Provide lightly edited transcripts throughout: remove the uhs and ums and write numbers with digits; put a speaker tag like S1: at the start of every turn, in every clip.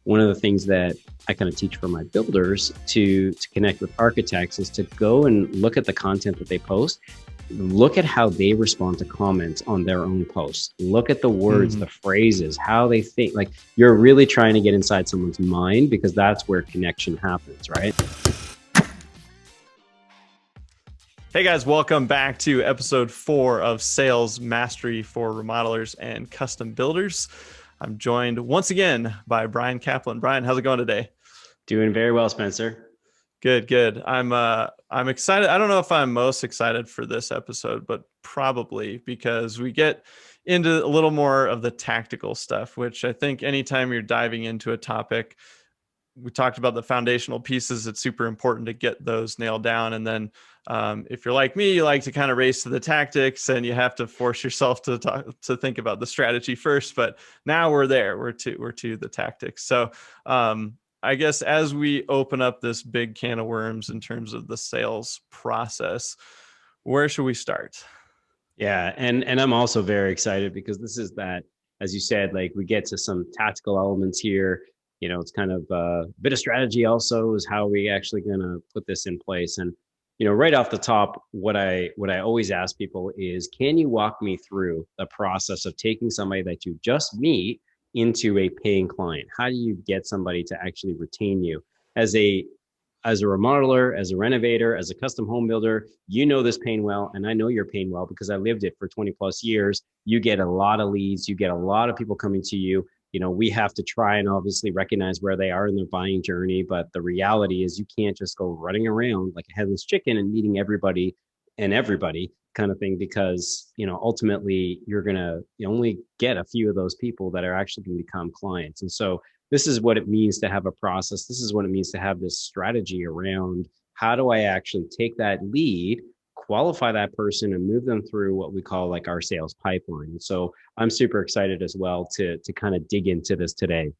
S1: one of the things that I kind of teach for my builders to connect with architects is to go and look at the content that they post. Look at how they respond to comments on their own posts. Look at the words, the phrases, how they think. Like, you're really trying to get inside someone's mind, because that's where connection happens, right?
S2: Hey guys, welcome back to episode 4 of Sales Mastery for Remodelers and Custom Builders. I'm joined once again by Bryan Kaplan. Bryan, how's it going today?
S1: Doing very well, Spencer.
S2: Good. I'm excited. I don't know if I'm most excited for this episode, but probably because we get into a little more of the tactical stuff, which I think anytime you're diving into a topic, we talked about the foundational pieces. It's super important to get those nailed down. And then if you're like me, you like to kind of race to the tactics, and you have to force yourself to think about the strategy first. But now we're there. We're to the tactics. So I guess as we open up this big can of worms in terms of the sales process, where should we start?
S1: Yeah, and I'm also very excited because this is that, as you said, like, we get to some tactical elements here. It's kind of a bit of strategy also, is how we actually going to put this in place. And right off the top, what I always ask people is, can you walk me through the process of taking somebody that you just meet into a paying client? How do you get somebody to actually retain you as a remodeler, as a renovator, as a custom home builder? This pain well, and I know your pain well because I lived it for 20 plus years. You get a lot of leads, you get a lot of people coming to you. We have to try and obviously recognize where they are in their buying journey, but the reality is you can't just go running around like a headless chicken and meeting everybody and everybody kind of thing, because ultimately you're gonna only get a few of those people that are actually going to become clients. And so this is what it means to have a process. This is what it means to have this strategy around, how do I actually take that lead, qualify that person, and move them through what we call like our sales pipeline. And so I'm super excited as well to kind of dig into this today.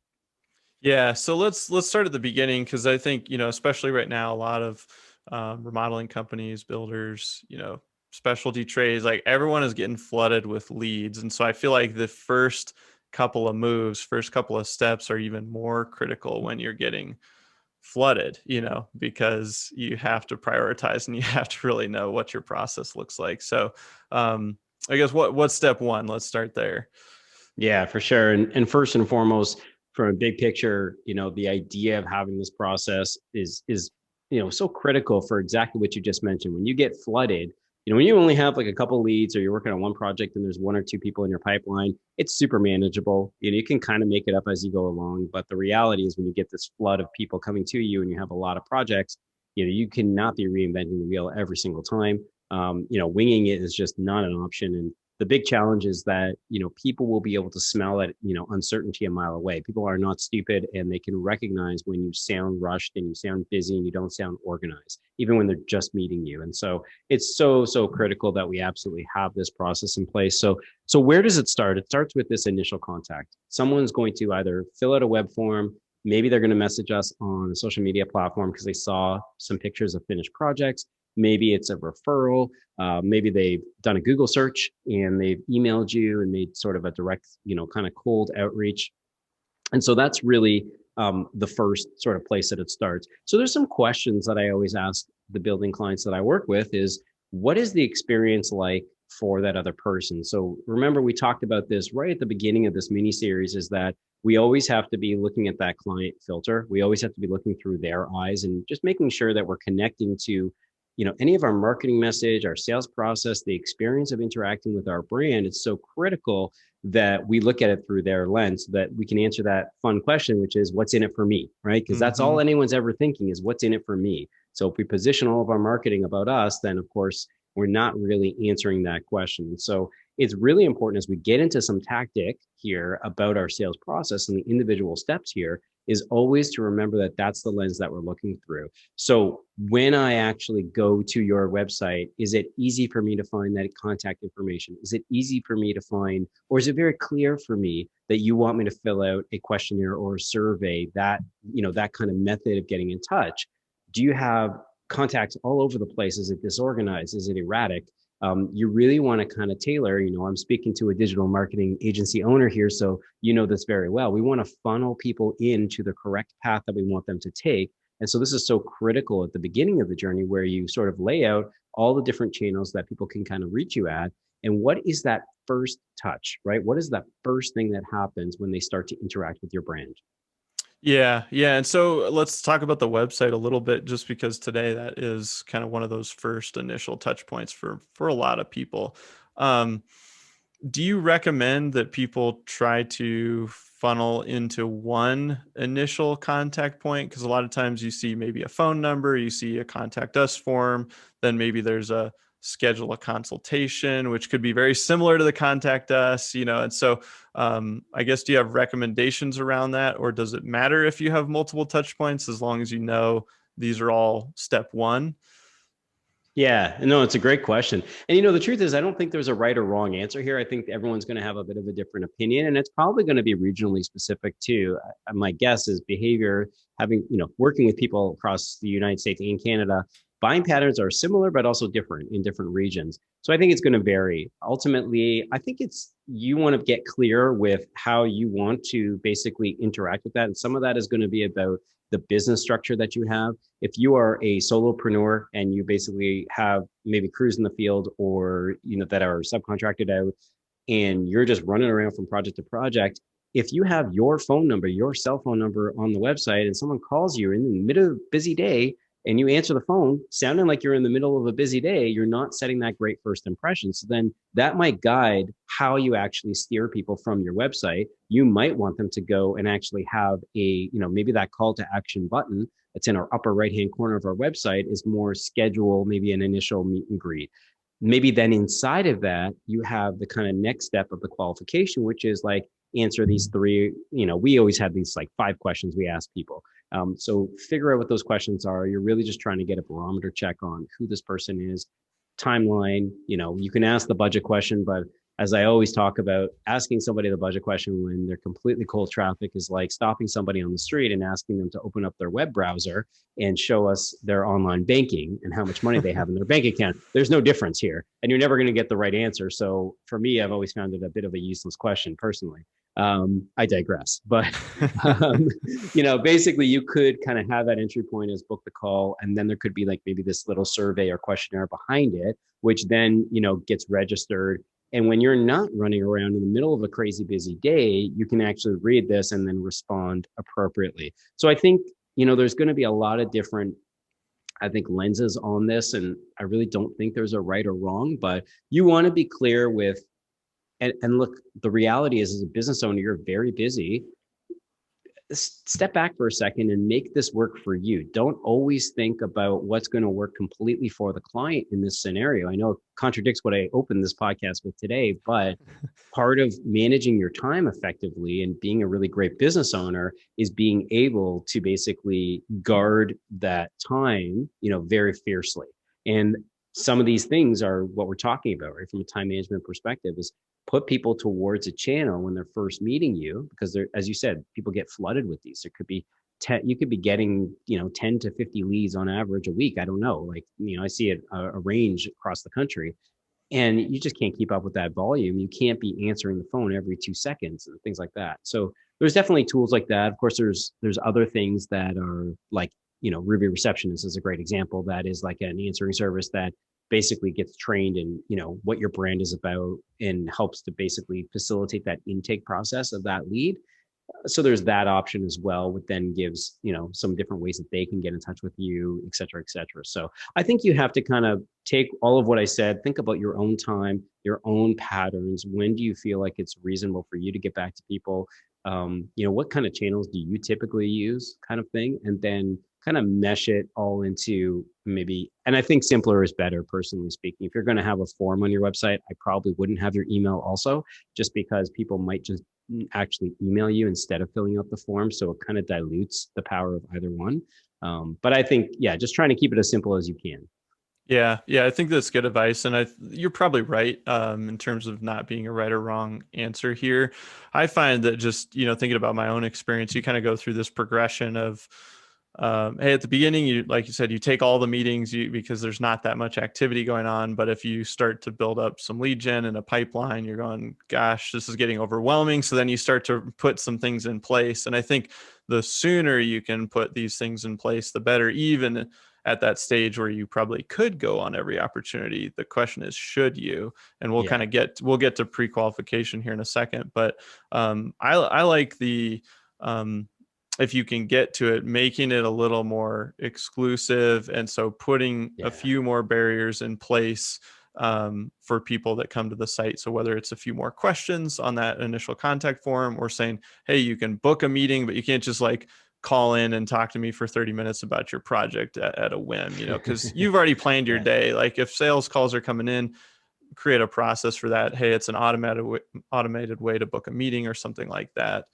S2: Yeah, so let's start at the beginning, because I think, especially right now, a lot of remodeling companies, builders, specialty trades, like everyone is getting flooded with leads. And so I feel like the first couple of moves, first couple of steps are even more critical when you're getting flooded, because you have to prioritize and you have to really know what your process looks like. So I guess what's step one? Let's start there.
S1: Yeah, for sure. And first and foremost, from a big picture, the idea of having this process is so critical for exactly what you just mentioned. When you get flooded, when you only have like a couple leads, or you're working on one project and there's one or two people in your pipeline, it's super manageable. You can kind of make it up as you go along. But the reality is, when you get this flood of people coming to you and you have a lot of projects, you cannot be reinventing the wheel every single time. Winging it is just not an option. And the big challenge is that, people will be able to smell that, uncertainty a mile away. People are not stupid, and they can recognize when you sound rushed and you sound busy and you don't sound organized, even when they're just meeting you. And so it's so critical that we absolutely have this process in place. So where does it start? It starts with this initial contact. Someone's going to either fill out a web form. Maybe they're going to message us on a social media platform because they saw some pictures of finished projects. Maybe it's a referral. Maybe they've done a Google search and they've emailed you and made sort of a direct, kind of cold outreach. And so that's really the first sort of place that it starts. So there's some questions that I always ask the building clients that I work with is, what is the experience like for that other person? So remember, we talked about this right at the beginning of this mini series, is that we always have to be looking at that client filter. We always have to be looking through their eyes and just making sure that we're connecting to any of our marketing message, our sales process, the experience of interacting with our brand. It's so critical that we look at it through their lens, so that we can answer that fun question, which is, what's in it for me, right? Because that's all anyone's ever thinking, is what's in it for me. So if we position all of our marketing about us, then of course we're not really answering that question. So it's really important, as we get into some tactic here about our sales process and the individual steps here, is always to remember that that's the lens that we're looking through. So when I actually go to your website, is it easy for me to find that contact information? Is it easy for me to find, or is it very clear for me that you want me to fill out a questionnaire or a survey, that, that kind of method of getting in touch? Do you have contacts all over the place? Is it disorganized? Is it erratic? You really want to kind of tailor, I'm speaking to a digital marketing agency owner here, so you know this very well. We want to funnel people into the correct path that we want them to take. And so this is so critical at the beginning of the journey, where you sort of lay out all the different channels that people can kind of reach you at. And what is that first touch, right? What is that first thing that happens when they start to interact with your brand?
S2: Yeah, yeah. And so let's talk about the website a little bit, just because today that is kind of one of those first initial touch points for a lot of people. Um, do you recommend that people try to funnel into one initial contact point? Because a lot of times you see maybe a phone number, you see a contact us form, then maybe there's a schedule a consultation, which could be very similar to the contact us, and so I guess, do you have recommendations around that, or does it matter if you have multiple touch points as long as you know these are all step one?
S1: Yeah, no, it's a great question. And the truth is, I don't think there's a right or wrong answer here. I think everyone's going to have a bit of a different opinion, and it's probably going to be regionally specific too. My guess is behavior, having, working with people across the United States and Canada, buying patterns are similar, but also different in different regions. So I think it's going to vary. Ultimately, I think you want to get clear with how you want to basically interact with that. And some of that is going to be about the business structure that you have. If you are a solopreneur and you basically have maybe crews in the field, or that are subcontracted out, and you're just running around from project to project, if you have your phone number, your cell phone number on the website, and someone calls you in the middle of a busy day and you answer the phone sounding like you're in the middle of a busy day, you're not setting that great first impression. So then that might guide how you actually steer people from your website. You might want them to go and actually have maybe that call to action button that's in our upper right hand corner of our website is more schedule, maybe an initial meet and greet. Maybe then inside of that, you have the kind of next step of the qualification, which is like, answer these three, we always have these like 5 questions we ask people. So figure out what those questions are. You're really just trying to get a barometer check on who this person is, timeline. You can ask the budget question, but as I always talk about, asking somebody the budget question when they're completely cold traffic is like stopping somebody on the street and asking them to open up their web browser and show us their online banking and how much money they have in their bank account. There's no difference here, and you're never going to get the right answer. So for me, I've always found it a bit of a useless question personally. I digress, but basically you could kind of have that entry point as book the call, and then there could be like maybe this little survey or questionnaire behind it, which then gets registered. And when you're not running around in the middle of a crazy busy day, you can actually read this and then respond appropriately. So I think there's going to be a lot of different, I think, lenses on this, and I really don't think there's a right or wrong, but you want to be clear with. And look, the reality is, as a business owner, you're very busy. Step back for a second and make this work for you. Don't always think about what's going to work completely for the client in this scenario. I know it contradicts what I opened this podcast with today, but part of managing your time effectively and being a really great business owner is being able to basically guard that time, very fiercely. And some of these things are what we're talking about, right? From a time management perspective, is put people towards a channel when they're first meeting you, because they're, as you said, people get flooded with these. There could be 10, you could be getting, 10 to 50 leads on average a week. I don't know. Like, I see a range across the country, and you just can't keep up with that volume. You can't be answering the phone every 2 seconds and things like that. So there's definitely tools like that. Of course, there's other things that are like, Ruby Receptionist is a great example. That is like an answering service that basically gets trained in, what your brand is about, and helps to basically facilitate that intake process of that lead. So there's that option as well, which then gives, some different ways that they can get in touch with you, et cetera, et cetera. So I think you have to kind of take all of what I said, think about your own time, your own patterns. When do you feel like it's reasonable for you to get back to people? What kind of channels do you typically use, kind of thing? And then kind of mesh it all into maybe, and I think simpler is better, personally speaking. If you're going to have a form on your website, I probably wouldn't have your email also, just because people might just actually email you instead of filling out the form. So it kind of dilutes the power of either one. But I think, yeah, just trying to keep it as simple as you can.
S2: Yeah, I think that's good advice, and you're probably right in terms of not being a right or wrong answer here. I find that just thinking about my own experience, you kind of go through this progression of hey, at the beginning, you, like you said, you take all the meetings because there's not that much activity going on. But if you start to build up some lead gen and a pipeline, you're going, gosh, this is getting overwhelming. So then you start to put some things in place. And I think the sooner you can put these things in place, the better, even at that stage where you probably could go on every opportunity. The question is, should you? And
S1: Yeah.
S2: we'll get to pre-qualification here in a second. But I like the, if you can get to it, making it a little more exclusive. And so putting a
S1: Yeah.
S2: few more barriers in place for people that come to the site. So whether it's a few more questions on that initial contact form, or saying, hey, you can book a meeting, but you can't just like call in and talk to me for 30 minutes about your project at a whim, because you've already planned your
S1: Yeah.
S2: day. Like if sales calls are coming in, create a process for that. Hey, it's an automated way to book a meeting or something like that.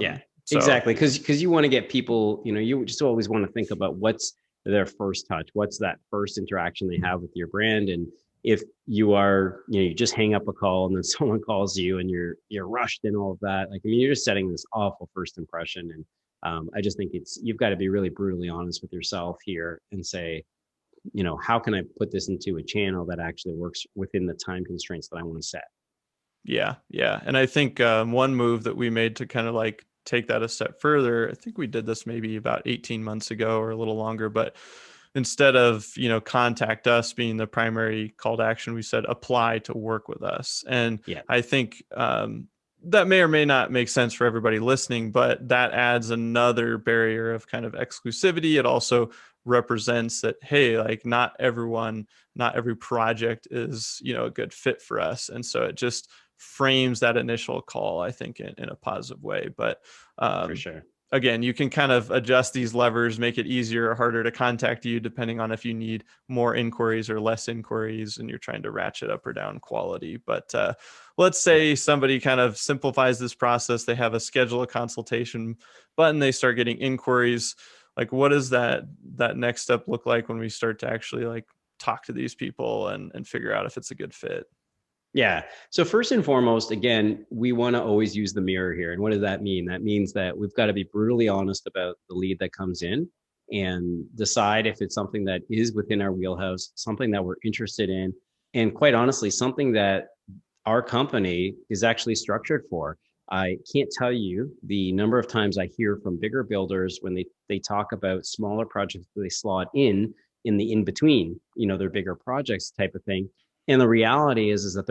S1: Yeah,
S2: So
S1: exactly. Because you want to get people, you just always want to think about what's their first touch, what's that first interaction they have with your brand. And if you are, you just hang up a call and then someone calls you and you're rushed and all of that, like, I mean, you're just setting this awful first impression. And I just think you've got to be really brutally honest with yourself here and say, how can I put this into a channel that actually works within the time constraints that I want to set?
S2: yeah, yeah. And I think one move that we made to kind of like take that a step further, I think we did this maybe about 18 months ago or a little longer, but instead of, contact us being the primary call to action, we said apply to work with us. And
S1: Yeah,
S2: I think that may or may not make sense for everybody listening, but that adds another barrier of kind of exclusivity. It also represents that, hey, like not every project is, a good fit for us. And so it just frames that initial call, I think, in a positive way. But
S1: for
S2: um,
S1: sure.
S2: again, you can kind of adjust these levers, make it easier or harder to contact you, depending on if you need more inquiries or less inquiries, and you're trying to ratchet up or down quality. But let's
S1: Yeah.
S2: say somebody kind of simplifies this process. They have a schedule a consultation button. They start getting inquiries. Like, what does that next step look like when we start to actually like talk to these people and figure out if it's a good fit?
S1: Yeah. So first and foremost, again, we want to always use the mirror here. And what does that mean? That means that we've got to be brutally honest about the lead that comes in and decide if it's something that is within our wheelhouse, something that we're interested in, and quite honestly, something that our company is actually structured for. I can't tell you the number of times I hear from bigger builders when they talk about smaller projects that they slot in the in between, their bigger projects type of thing. And the reality is that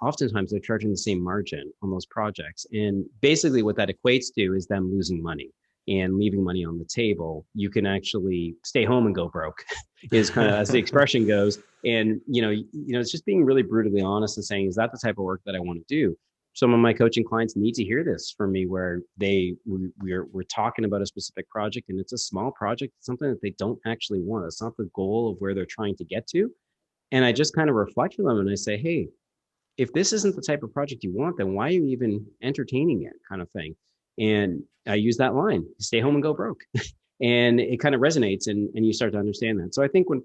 S1: oftentimes they're charging the same margin on those projects. And basically what that equates to is them losing money and leaving money on the table. You can actually stay home and go broke is kind of as the expression goes. And, it's just being really brutally honest and saying, is that the type of work that I want to do? Some of my coaching clients need to hear this from me where we're talking about a specific project and it's a small project, something that they don't actually want. It's not the goal of where they're trying to get to. And I just kind of reflect with them and I say, hey, if this isn't the type of project you want, then why are you even entertaining it, kind of thing? And I use that line, stay home and go broke. And it kind of resonates and you start to understand that. So I think when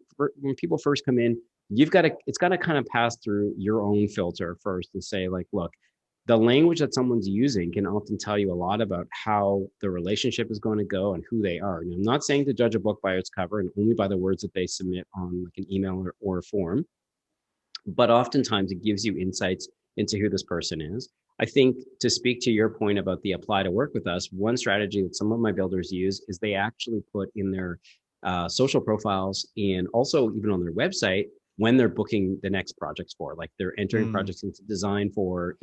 S1: people first come in, it's got to kind of pass through your own filter first and say like, look, the language that someone's using can often tell you a lot about how the relationship is going to go and who they are. And I'm not saying to judge a book by its cover and only by the words that they submit on like an email or a form, but oftentimes it gives you insights into who this person is. I think to speak to your point about the apply to work with us, one strategy that some of my builders use is they actually put in their social profiles and also even on their website when they're booking the next projects for, like they're entering
S2: Mm,
S1: projects into design for,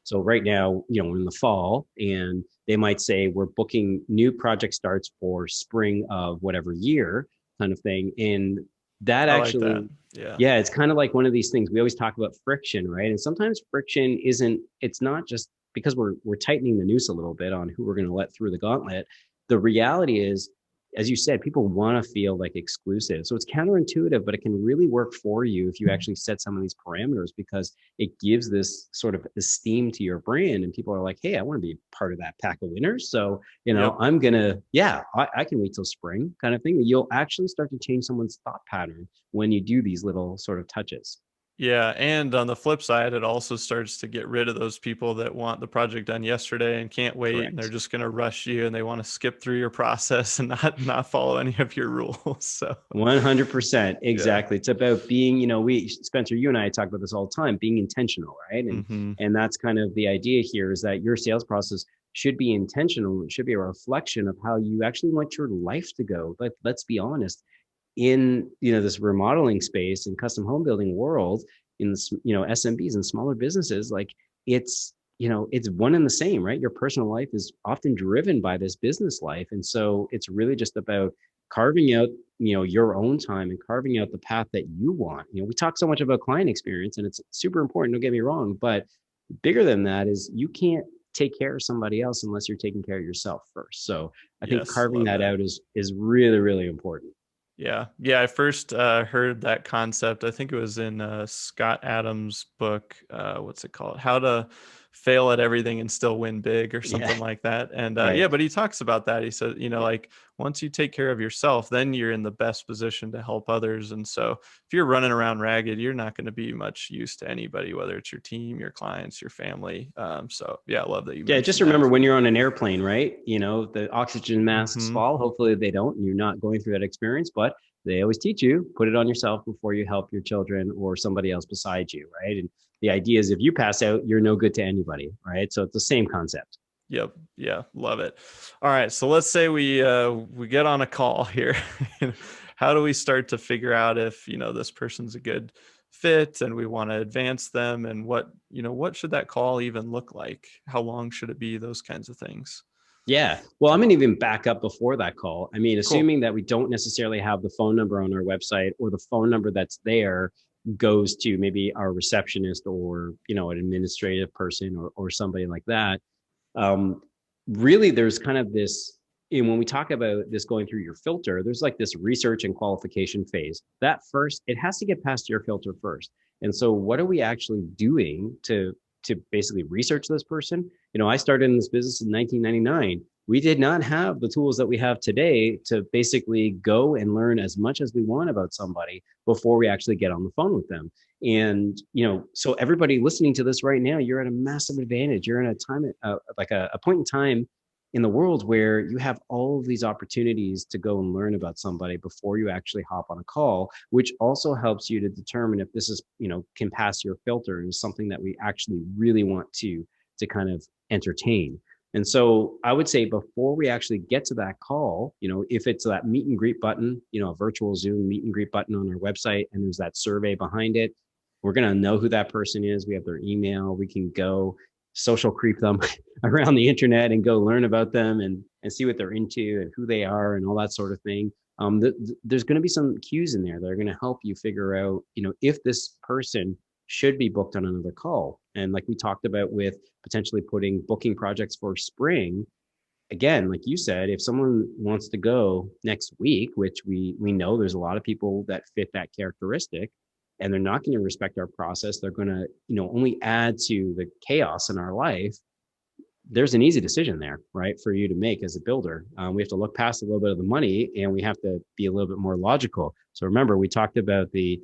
S1: so right now, we're in the fall and they might say we're booking new project starts for spring of whatever year kind of thing. And that
S2: I like that.
S1: actually,
S2: Yeah.
S1: yeah, it's kind of like one of these things we always talk about friction, right? And sometimes friction it's not just because we're tightening the noose a little bit on who we're going to let through the gauntlet. The reality is, as you said, people want to feel like exclusive. So it's counterintuitive, but it can really work for you if you actually set some of these parameters because it gives this sort of esteem to your brand. And people are like, hey, I want to be part of that pack of winners. So,
S2: Yep.
S1: I'm going to, yeah, I can wait till spring kind of thing. You'll actually start to change someone's thought pattern when you do these little sort of touches.
S2: Yeah, and on the flip side, it also starts to get rid of those people that want the project done yesterday and can't wait, and they're
S1: Correct.
S2: just going to rush you and they want to skip through your process and not follow any of your rules. So,
S1: 100%.
S2: yeah.
S1: Exactly. It's about being, Spencer, you and I talk about this all the time, being intentional, right?
S2: Hmm.
S1: And that's kind of the idea here, is that your sales process should be intentional. It should be a reflection of how you actually want your life to go. But let's be honest, in, this remodeling space and custom home building world, in this, SMBs and smaller businesses, like, it's one and the same, right? Your personal life is often driven by this business life. And so it's really just about carving out, your own time and carving out the path that you want. We talk so much about client experience, and it's super important, don't get me wrong, but bigger than that is, you can't take care of somebody else unless you're taking care of yourself first. So I think
S2: Yes,
S1: carving
S2: love
S1: that
S2: that.
S1: out is really, really important.
S2: Yeah. Yeah. I first heard that concept. I think it was in Scott Adams' book. What's it called? How to Fail at Everything and Still Win Big, or
S1: Yeah.
S2: something like that. And
S1: Right.
S2: yeah, but he talks about that. He said, like, once you take care of yourself, then you're in the best position to help others. And so if you're running around ragged, you're not going to be much use to anybody, whether it's your team, your clients, your family. So yeah, I love that you
S1: Yeah, just
S2: mentioned that.
S1: remember, when you're on an airplane, right? The oxygen masks
S2: Hmm.
S1: fall. Hopefully they don't, and you're not going through that experience, but they always teach you, put it on yourself before you help your children or somebody else beside you, right? And the idea is, if you pass out, you're no good to anybody, right? So it's the same concept.
S2: Yep. Yeah. Love it. All right. So let's say we get on a call here. How do we start to figure out if, this person's a good fit and we want to advance them, and what should that call even look like? How long should it be? Those kinds of things.
S1: Yeah. Well, I'm going to even back up before that call. I mean,
S2: Cool.
S1: assuming that we don't necessarily have the phone number on our website, or the phone number that's there goes to maybe our receptionist, or, an administrative person, or somebody like that. um, Really, there's kind of this, and when we talk about this going through your filter, there's like this research and qualification phase. That first, it has to get past your filter first. And so what are we actually doing to basically research this person? I started in this business in 1999. We did not have the tools that we have today to basically go and learn as much as we want about somebody before we actually get on the phone with them. And, so everybody listening to this right now, you're at a massive advantage. You're in a time, like a point in time in the world where you have all of these opportunities to go and learn about somebody before you actually hop on a call, which also helps you to determine if this is, can pass your filter, and is something that we actually really want to kind of entertain. And so I would say, before we actually get to that call, if it's that meet and greet button, a virtual Zoom meet and greet button on our website, and there's that survey behind it, we're going to know who that person is. We have their email. We can go social creep them around the internet and go learn about them, and see what they're into and who they are and all that sort of thing. There's going to be some cues in there that are going to help you figure out, if this person should be booked on another call. And like we talked about with potentially putting booking projects for spring, again, like you said, if someone wants to go next week, which we know there's a lot of people that fit that characteristic, and they're not going to respect our process, they're going to, only add to the chaos in our life. There's an easy decision there, right, for you to make as a builder. We have to look past a little bit of the money, and we have to be a little bit more logical. So remember, we talked about the,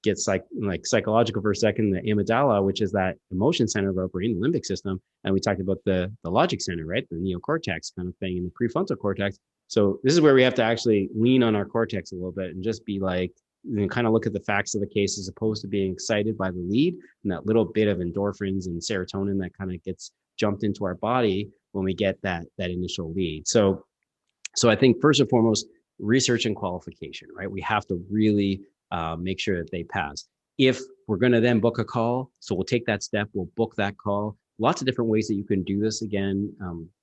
S1: get psychological for a second, the amygdala, which is that emotion center of our brain, the limbic system. And we talked about the logic center, right? The neocortex kind of thing, and the prefrontal cortex. So this is where we have to actually lean on our cortex a little bit, and just be like, kind of look at the facts of the case, as opposed to being excited by the lead and that little bit of endorphins and serotonin that kind of gets jumped into our body when we get that initial lead. So I think, first and foremost, research and qualification, right? We have to really make sure that they pass. If we're going to then book a call, so we'll take that step, we'll book that call. Lots of different ways that you can do this. Again,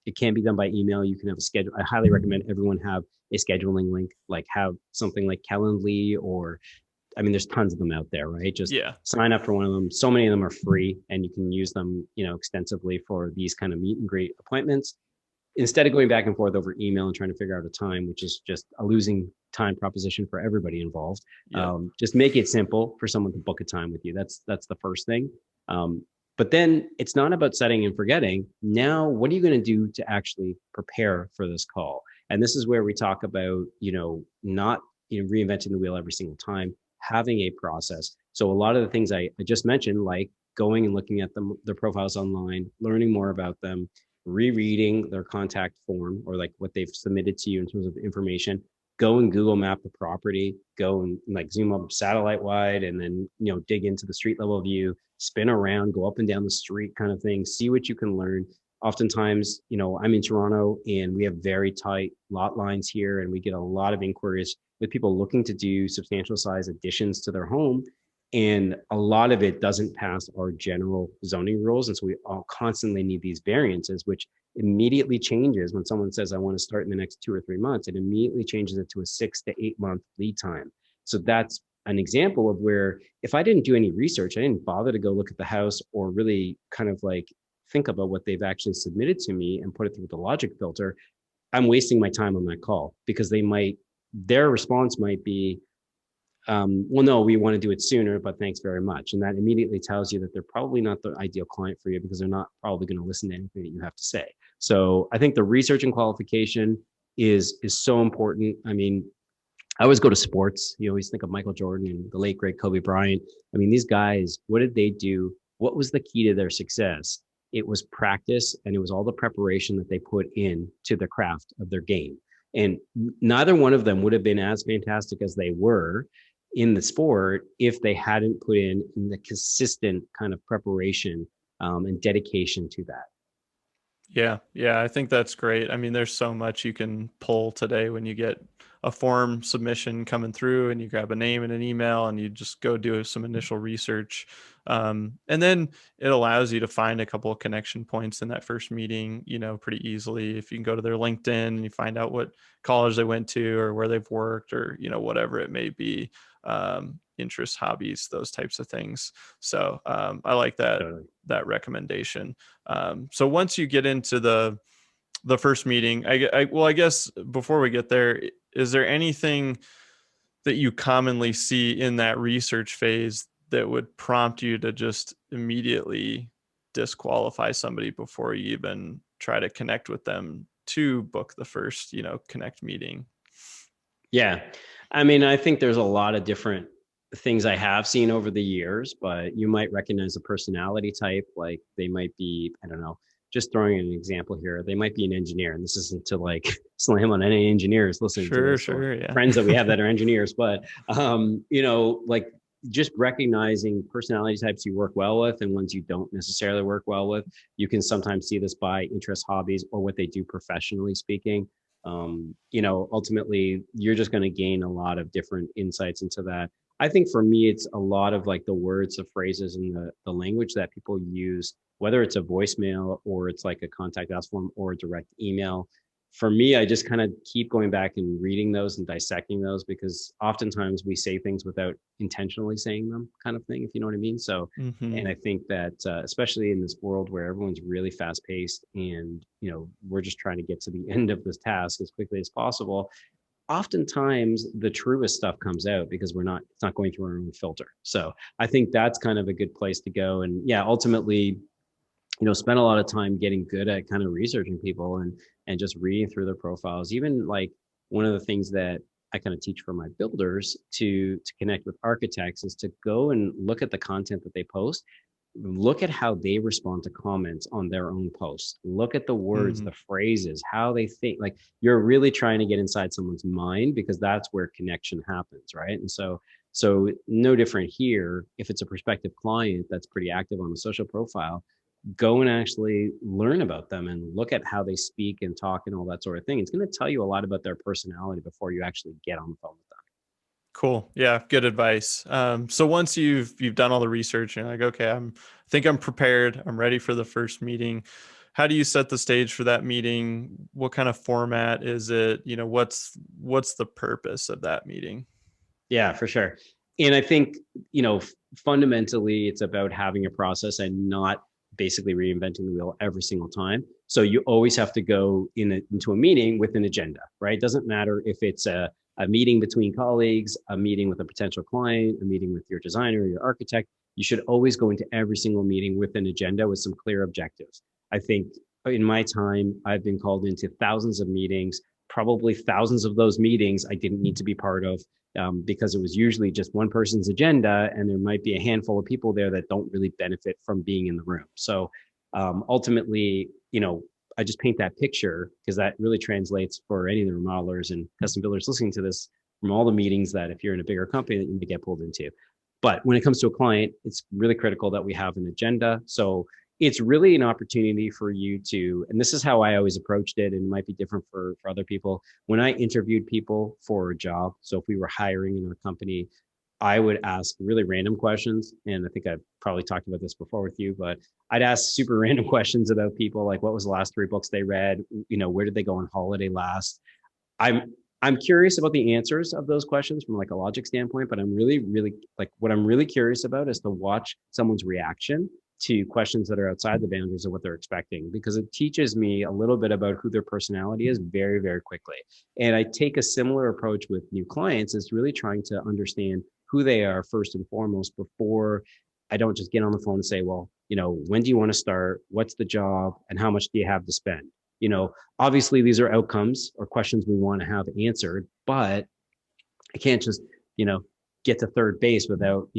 S1: it can be done by email. You can have a schedule. I highly recommend everyone have a scheduling link, like have something like Calendly, or, I mean, there's tons of them out there, right? Just
S2: Yeah.
S1: sign up for one of them. So many of them are free, and you can use them, extensively for these kind of meet and greet appointments, instead of going back and forth over email and trying to figure out a time, which is just a losing time proposition for everybody involved.
S2: Yep.
S1: Just make it simple for someone to book a time with you. That's the first thing. But then it's not about setting and forgetting. Now, what are you going to do to actually prepare for this call? And this is where we talk about, not, reinventing the wheel every single time, having a process. So a lot of the things I just mentioned, like going and looking at their profiles online, learning more about them, rereading their contact form or like what they've submitted to you in terms of information, go and Google map the property, go and like zoom up satellite wide and then, dig into the street level view, spin around, go up and down the street kind of thing, see what you can learn. Oftentimes, I'm in Toronto and we have very tight lot lines here, and we get a lot of inquiries with people looking to do substantial size additions to their home. And a lot of it doesn't pass our general zoning rules. And so we all constantly need these variances, which immediately changes when someone says, I want to start in the next 2 or 3 months. It immediately changes it to a 6 to 8 month lead time. So that's an example of where if I didn't do any research, I didn't bother to go look at the house or really kind of like think about what they've actually submitted to me and put it through the logic filter, I'm wasting my time on that call because their response might be, well, no, we want to do it sooner, but thanks very much. And that immediately tells you that they're probably not the ideal client for you because they're not probably going to listen to anything that you have to say. So I think the research and qualification is so important. I mean, I always go to sports. You always think of Michael Jordan and the late, great Kobe Bryant. I mean, these guys, what did they do? What was the key to their success? It was practice, and it was all the preparation that they put in to the craft of their game. And neither one of them would have been as fantastic as they were in the sport if they hadn't put in the consistent kind of preparation and dedication to that.
S2: Yeah, I think that's great. I mean, there's so much you can pull today when you get a form submission coming through and you grab a name and an email and you just go do some initial research. And then it allows you to find a couple of connection points in that first meeting, pretty easily. If you can go to their LinkedIn and you find out what college they went to or where they've worked or, whatever it may be, interests, hobbies, those types of things. So I like that,
S1: Totally.
S2: that recommendation. So once you get into the first meeting, I guess before we get there, is there anything that you commonly see in that research phase that would prompt you to just immediately disqualify somebody before you even try to connect with them to book the first, connect meeting?
S1: Yeah. I mean, I think there's a lot of different things I have seen over the years, but you might recognize a personality type. Like they might be, I don't know, just throwing an example here. They might be an engineer, and this isn't to like slam on any engineers listening to this or
S2: Yeah.
S1: friends that we have that are engineers, but like just recognizing personality types you work well with and ones you don't necessarily work well with. You can sometimes see this by interest, hobbies, or what they do professionally speaking. Ultimately you're just going to gain a lot of different insights into that. I think for me, it's a lot of like the words, the phrases, and the language that people use, whether it's a voicemail or it's like a contact us form or a direct email. For me, I just kind of keep going back and reading those and dissecting those because oftentimes we say things without intentionally saying them, kind of thing, if you know what I mean. So, and I think that especially in this world where everyone's really fast paced and, we're just trying to get to the end of this task as quickly as possible, oftentimes the truest stuff comes out because it's not going through our own filter. So I think that's kind of a good place to go. And yeah, ultimately, spend a lot of time getting good at kind of researching people and just reading through their profiles. Even like one of the things that I kind of teach for my builders to connect with architects is to go and look at the content that they post. Look at how they respond to comments on their own posts. Look at the words, the phrases, how they think. Like you're really trying to get inside someone's mind because that's where connection happens, right? And so no different here. If it's a prospective client that's pretty active on a social profile, go and actually learn about them and look at how they speak and talk and all that sort of thing. It's going to tell you a lot about their personality before you actually get on the phone with them.
S2: Cool. Yeah, good advice. So once you've done all the research and you're like, okay, I think I'm prepared. I'm ready for the first meeting. How do you set the stage for that meeting? What kind of format is it? What's the purpose of that meeting?
S1: Yeah, for sure. And I think, fundamentally it's about having a process and not basically reinventing the wheel every single time. So you always have to go into a meeting with an agenda, right? It doesn't matter if it's a meeting between colleagues, a meeting with a potential client, a meeting with your designer or your architect. You should always go into every single meeting with an agenda with some clear objectives. I think in my time, I've been called into thousands of meetings probably thousands of those meetings I didn't need to be part of, because it was usually just one person's agenda, and there might be a handful of people there that don't really benefit from being in the room. So ultimately, I just paint that picture because that really translates for any of the remodelers and custom builders listening to this from all the meetings that if you're in a bigger company that you may get pulled into. But when it comes to a client, it's really critical that we have an agenda. So it's really an opportunity for you to, and this is how I always approached it, and it might be different for other people. When I interviewed people for a job, so if we were hiring in our company, I would ask really random questions. And I think I've probably talked about this before with you, but I'd ask super random questions about people, like what was the last 3 books they read? Where did they go on holiday last? I'm curious about the answers of those questions from like a logic standpoint, but I'm really, really like what I'm really curious about is to watch someone's reaction to questions that are outside the boundaries of what they're expecting, because it teaches me a little bit about who their personality is very, very quickly. And I take a similar approach with new clients, is really trying to understand who they are first and foremost before I don't just get on the phone and say, well, when do you want to start? What's the job? And how much do you have to spend? Obviously these are outcomes or questions we want to have answered, but I can't just, get to third base without,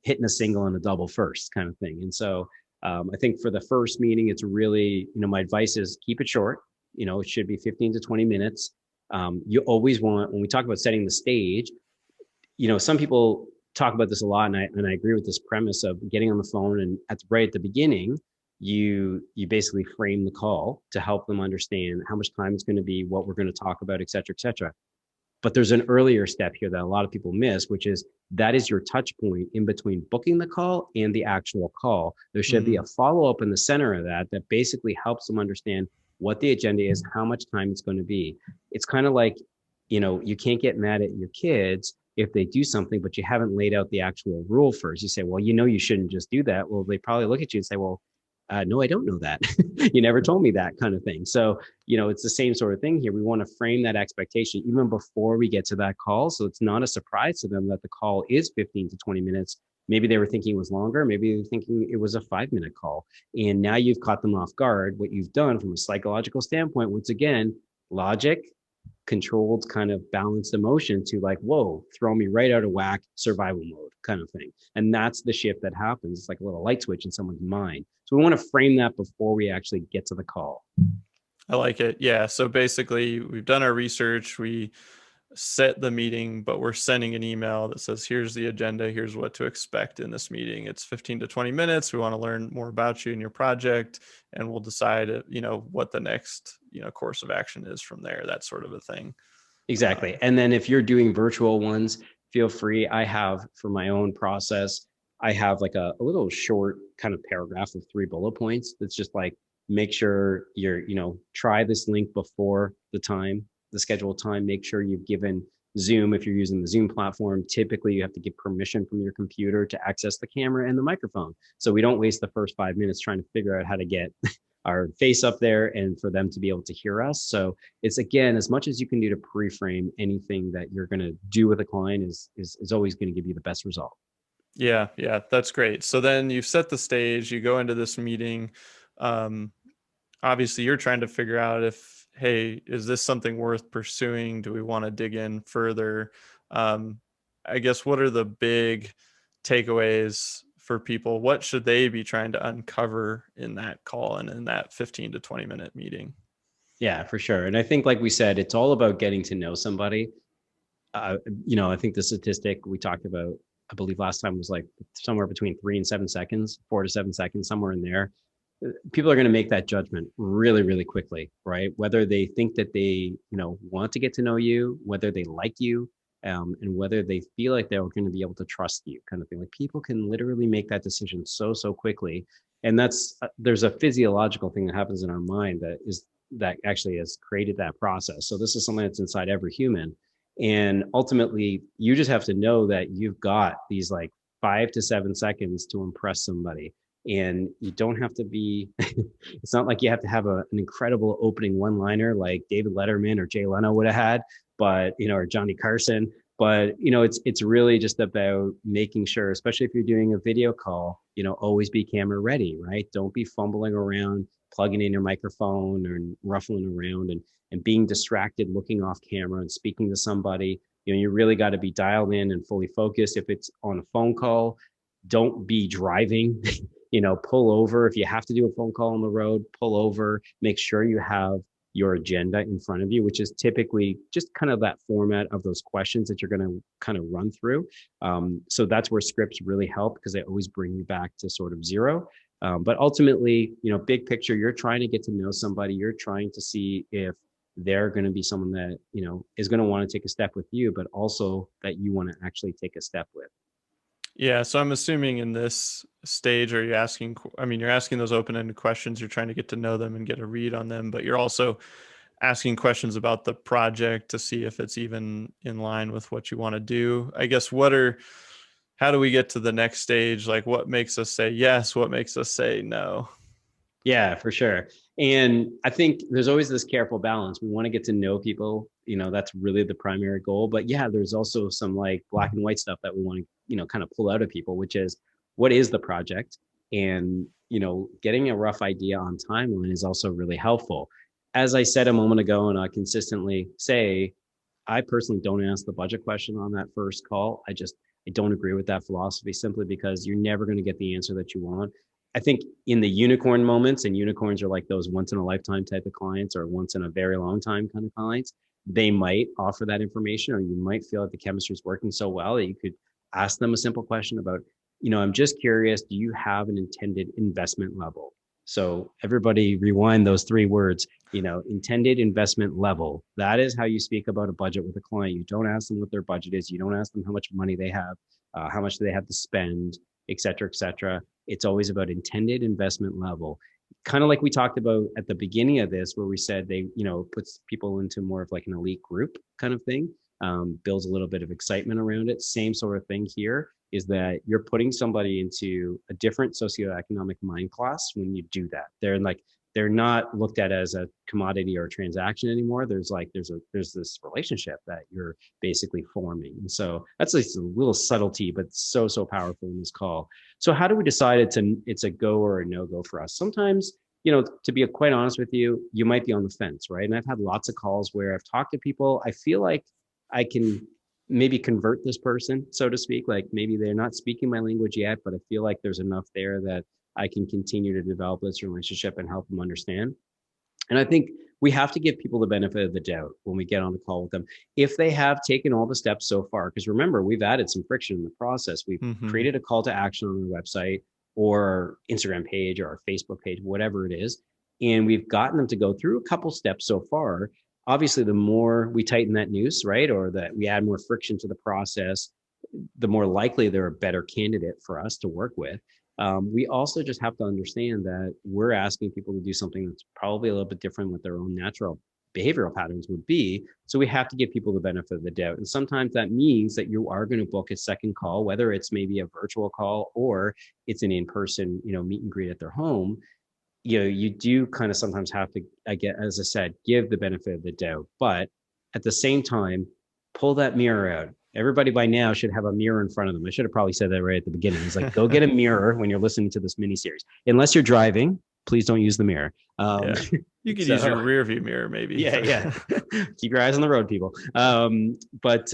S1: hitting a single and a double first kind of thing. And so I think for the first meeting, it's really, my advice is keep it short. It should be 15 to 20 minutes. You always want, when we talk about setting the stage, some people talk about this a lot, and I agree with this premise of getting on the phone and right at the beginning, you basically frame the call to help them understand how much time it's going to be, what we're going to talk about, et cetera, et cetera. But there's an earlier step here that a lot of people miss, which is that is your touch point in between booking the call and the actual call. There should be a follow-up in the center of that basically helps them understand what the agenda is, how much time it's going to be. It's kind of like, you can't get mad at your kids if they do something, but you haven't laid out the actual rule first. You say, well, you shouldn't just do that. Well, they probably look at you and say, well, no, I don't know that. You never told me that kind of thing. So, it's the same sort of thing here. We want to frame that expectation even before we get to that call. So it's not a surprise to them that the call is 15 to 20 minutes. Maybe they were thinking it was longer. Maybe they were thinking it was a 5-minute call. And now you've caught them off guard. What you've done from a psychological standpoint, once again, logic, controlled kind of balanced emotion to like, whoa, throw me right out of whack, survival mode kind of thing. And that's the shift that happens. It's like a little light switch in someone's mind. So we want to frame that before we actually get to the call.
S2: I like it. Yeah. So basically we've done our research. We set the meeting, but we're sending an email that says, here's the agenda. Here's what to expect in this meeting. It's 15 to 20 minutes. We want to learn more about you and your project, and we'll decide, what the next, course of action is from there, that sort of a thing.
S1: Exactly. And then if you're doing virtual ones, feel free. I have, for my own process, I have like a little short kind of paragraph of 3 bullet points. That's just like, make sure you're, try this link before the scheduled time. Make sure you've given Zoom, if you're using the Zoom platform, typically you have to get permission from your computer to access the camera and the microphone. So we don't waste the first 5 minutes trying to figure out how to get our face up there and for them to be able to hear us. So it's, again, as much as you can do to pre-frame anything that you're going to do with a client is always going to give you the best result.
S2: Yeah, that's great. So then you've set the stage, you go into this meeting. Obviously you're trying to figure out if, hey, is this something worth pursuing? Do we want to dig in further? I guess, what are the big takeaways for people? What should they be trying to uncover in that call and in that 15 to 20 minute meeting?
S1: Yeah, for sure. And I think, like we said, it's all about getting to know somebody. I think the statistic we talked about, I believe last time, was like somewhere between 3 and 7 seconds, 4 to 7 seconds, somewhere in there. People are going to make that judgment really, really quickly, right? Whether they think that they, want to get to know you, whether they like you, and whether they feel like they're going to be able to trust you, kind of thing. Like, people can literally make that decision so quickly. And that's, there's a physiological thing that happens in our mind that actually has created that process. So this is something that's inside every human. And ultimately, you just have to know that you've got these like 5 to 7 seconds to impress somebody. And you don't have to be, it's not like you have to have an incredible opening one-liner like David Letterman or Jay Leno would have had, but, or Johnny Carson. But, it's really just about making sure, especially if you're doing a video call, always be camera ready, right? Don't be fumbling around. plugging in your microphone or ruffling around and being distracted, looking off camera and speaking to somebody. You really got to be dialed in and fully focused. If it's on a phone call, don't be driving. Pull over. If you have to do a phone call on the road, pull over. Make sure you have your agenda in front of you, which is typically just kind of that format of those questions that you're going to kind of run through. So that's where scripts really help, because they always bring you back to sort of zero. But ultimately, big picture, you're trying to get to know somebody. You're trying to see if they're going to be someone that, is going to want to take a step with you, but also that you want to actually take a step with.
S2: Yeah. So I'm assuming in this stage, you're asking those open-ended questions. You're trying to get to know them and get a read on them, but you're also asking questions about the project to see if it's even in line with what you want to do. I guess how do we get to the next stage? Like, what makes us say yes? What makes us say no?
S1: Yeah, for sure. And I think there's always this careful balance. We want to get to know people, that's really the primary goal. But yeah, there's also some like black and white stuff that we want to, kind of pull out of people, which is, what is the project? And, getting a rough idea on timeline is also really helpful. As I said a moment ago, and I consistently say, I personally don't ask the budget question on that first call. I don't agree with that philosophy, simply because you're never going to get the answer that you want. I think in the unicorn moments, and unicorns are like those once in a lifetime type of clients, or once in a very long time kind of clients, they might offer that information, or you might feel that the chemistry is working so well that you could ask them a simple question about, I'm just curious, do you have an intended investment level? So everybody rewind those three words, intended investment level. That is how you speak about a budget with a client. You don't ask them what their budget is. You don't ask them how much money they have, how much do they have to spend, et cetera, et cetera. It's always about intended investment level. Kind of like we talked about at the beginning of this, where we said they, puts people into more of like an elite group kind of thing, builds a little bit of excitement around it. Same sort of thing here, is that you're putting somebody into a different socioeconomic mind class when you do that. They're not looked at as a commodity or a transaction anymore. There's this relationship that you're basically forming. And so that's like a little subtlety, but so powerful in this call. So how do we decide it's a go or a no go for us? Sometimes, to be quite honest with you, you might be on the fence, right? And I've had lots of calls where I've talked to people. I feel like I can maybe convert this person, so to speak. Like maybe they're not speaking my language yet, but I feel like there's enough there that I can continue to develop this relationship and help them understand. And I think we have to give people the benefit of the doubt when we get on the call with them. If they have taken all the steps so far, because remember, we've added some friction in the process. We've created a call to action on our website or Instagram page or our Facebook page, whatever it is. And we've gotten them to go through a couple steps so far. Obviously, the more we tighten that noose, right, or that we add more friction to the process, the more likely they're a better candidate for us to work with. We also just have to understand that we're asking people to do something that's probably a little bit different what their own natural behavioral patterns would be. So we have to give people the benefit of the doubt. And sometimes that means that you are going to book a second call, whether it's maybe a virtual call or it's an in-person, meet and greet at their home. You do kind of sometimes have to, as I said, give the benefit of the doubt. But at the same time, pull that mirror out. Everybody by now should have a mirror in front of them. I should have probably said that right at the beginning. It's like, go get a mirror when you're listening to this mini series. Unless you're driving, please don't use the mirror.
S2: Yeah. You could use your rear view mirror, maybe.
S1: Yeah. Keep your eyes on the road, people. It's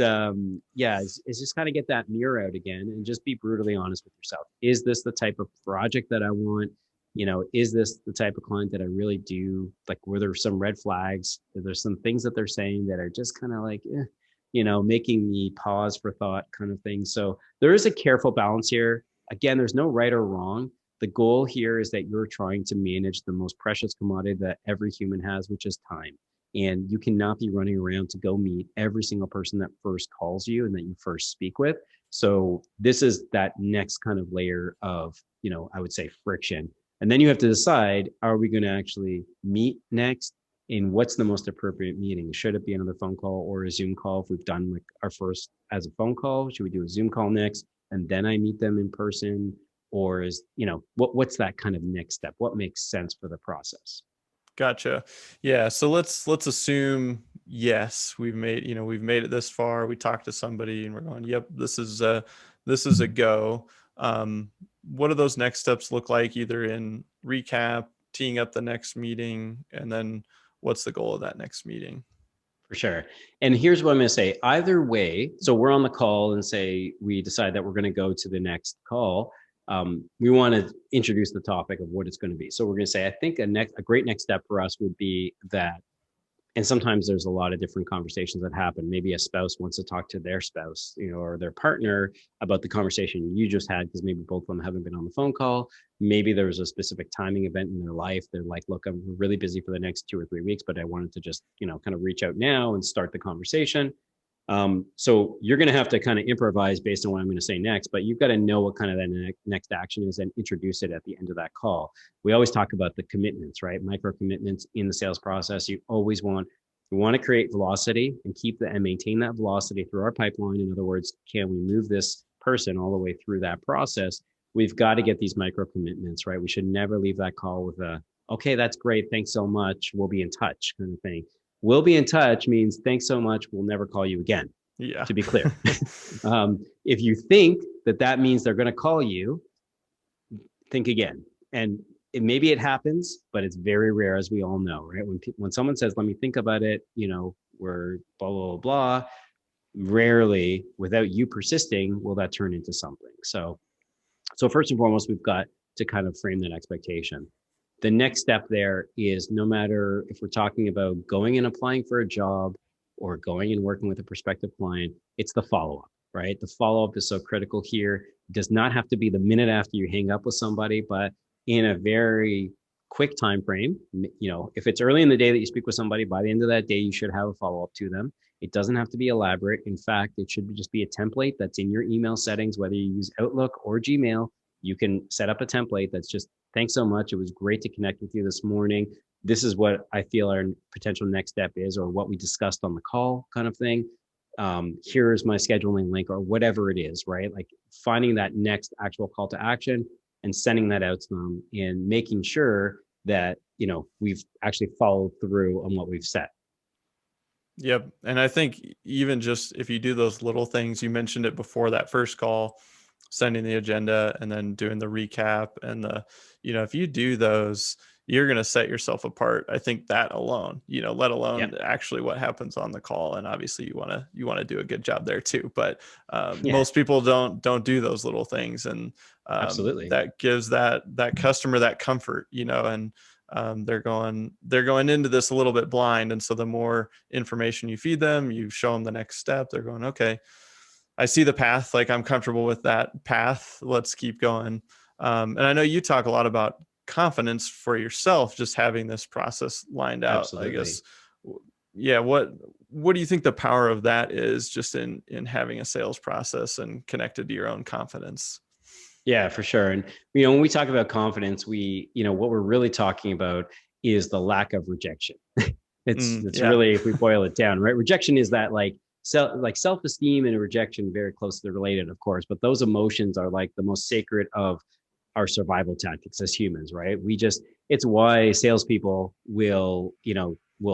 S1: just kind of get that mirror out again and just be brutally honest with yourself. Is this the type of project that I want? Is this the type of client that I really do? Like, were there some red flags? There's some things that they're saying that are just kind of like, making me pause for thought kind of thing. So there is a careful balance here. Again, there's no right or wrong. The goal here is that you're trying to manage the most precious commodity that every human has, which is time. And you cannot be running around to go meet every single person that first calls you and that you first speak with. So this is that next kind of layer of, I would say friction. And then you have to decide, are we going to actually meet next? And what's the most appropriate meeting? Should it be another phone call or a Zoom call? If we've done like our first as a phone call, should we do a Zoom call next? And then I meet them in person? Or is, what's that kind of next step? What makes sense for the process?
S2: Gotcha. Yeah. So let's assume, yes, we've made it this far. We talked to somebody and we're going, yep, this is a go. What do those next steps look like, either in recap, teeing up the next meeting, and then what's the goal of that next meeting?
S1: For sure. And here's what I'm going to say. Either way, so we're on the call and say we decide that we're going to go to the next call. We want to introduce the topic of what it's going to be. So we're going to say, I think a great next step for us would be that, and sometimes there's a lot of different conversations that happen. Maybe a spouse wants to talk to their spouse, or their partner about the conversation you just had, because maybe both of them haven't been on the phone call. Maybe there was a specific timing event in their life. They're like, look, I'm really busy for the next 2 or 3 weeks, but I wanted to just, kind of reach out now and start the conversation. So you're going to have to kind of improvise based on what I'm going to say next, but you've got to know what kind of that next action is and introduce it at the end of that call. We always talk about the commitments, right? Micro commitments in the sales process. You want to create velocity and and maintain that velocity through our pipeline. In other words, can we move this person all the way through that process? We've got to get these micro commitments, right? We should never leave that call with okay, that's great. Thanks so much. We'll be in touch kind of thing. We'll be in touch means thanks so much. We'll never call you again.
S2: Yeah.
S1: To be clear. If you think that means they're going to call you, think again. And maybe it happens, but it's very rare, as we all know, right? When someone says, let me think about it, we're blah, blah, blah, rarely, without you persisting, will that turn into something. So first and foremost, we've got to kind of frame that expectation. The next step there is, no matter if we're talking about going and applying for a job or going and working with a prospective client, it's the follow-up, right? The follow-up is so critical here. It does not have to be the minute after you hang up with somebody, but in a very quick time frame. If it's early in the day that you speak with somebody, by the end of that day, you should have a follow-up to them. It doesn't have to be elaborate. In fact, it should just be a template that's in your email settings, whether you use Outlook or Gmail. You can set up a template that's just, thanks so much. It was great to connect with you this morning. This is what I feel our potential next step is, or what we discussed on the call kind of thing. Here's my scheduling link, or whatever it is, right? Like finding that next actual call to action and sending that out to them and making sure that, we've actually followed through on what we've set.
S2: Yep. And I think even just if you do those little things, you mentioned it before that first call, sending the agenda and then doing the recap and if you do those, you're going to set yourself apart. I think that alone, let alone actually what happens on the call. And obviously you want to do a good job there too. But most people don't do those little things. And
S1: absolutely,
S2: that gives that customer that comfort, and they're going into this a little bit blind. And so the more information you feed them, you show them the next step, they're going, okay, I see the path. Like, I'm comfortable with that path. Let's keep going. And I know you talk a lot about confidence for yourself, just having this process lined out.
S1: Absolutely.
S2: I guess, yeah. What do you think the power of that is, just in having a sales process and connected to your own confidence?
S1: Yeah, for sure. And, when we talk about confidence, what we're really talking about is the lack of rejection. It's really, if we boil it down, right? Rejection is that self-esteem and rejection, very closely related, of course, but those emotions are like the most sacred of our survival tactics as humans, right? It's why salespeople will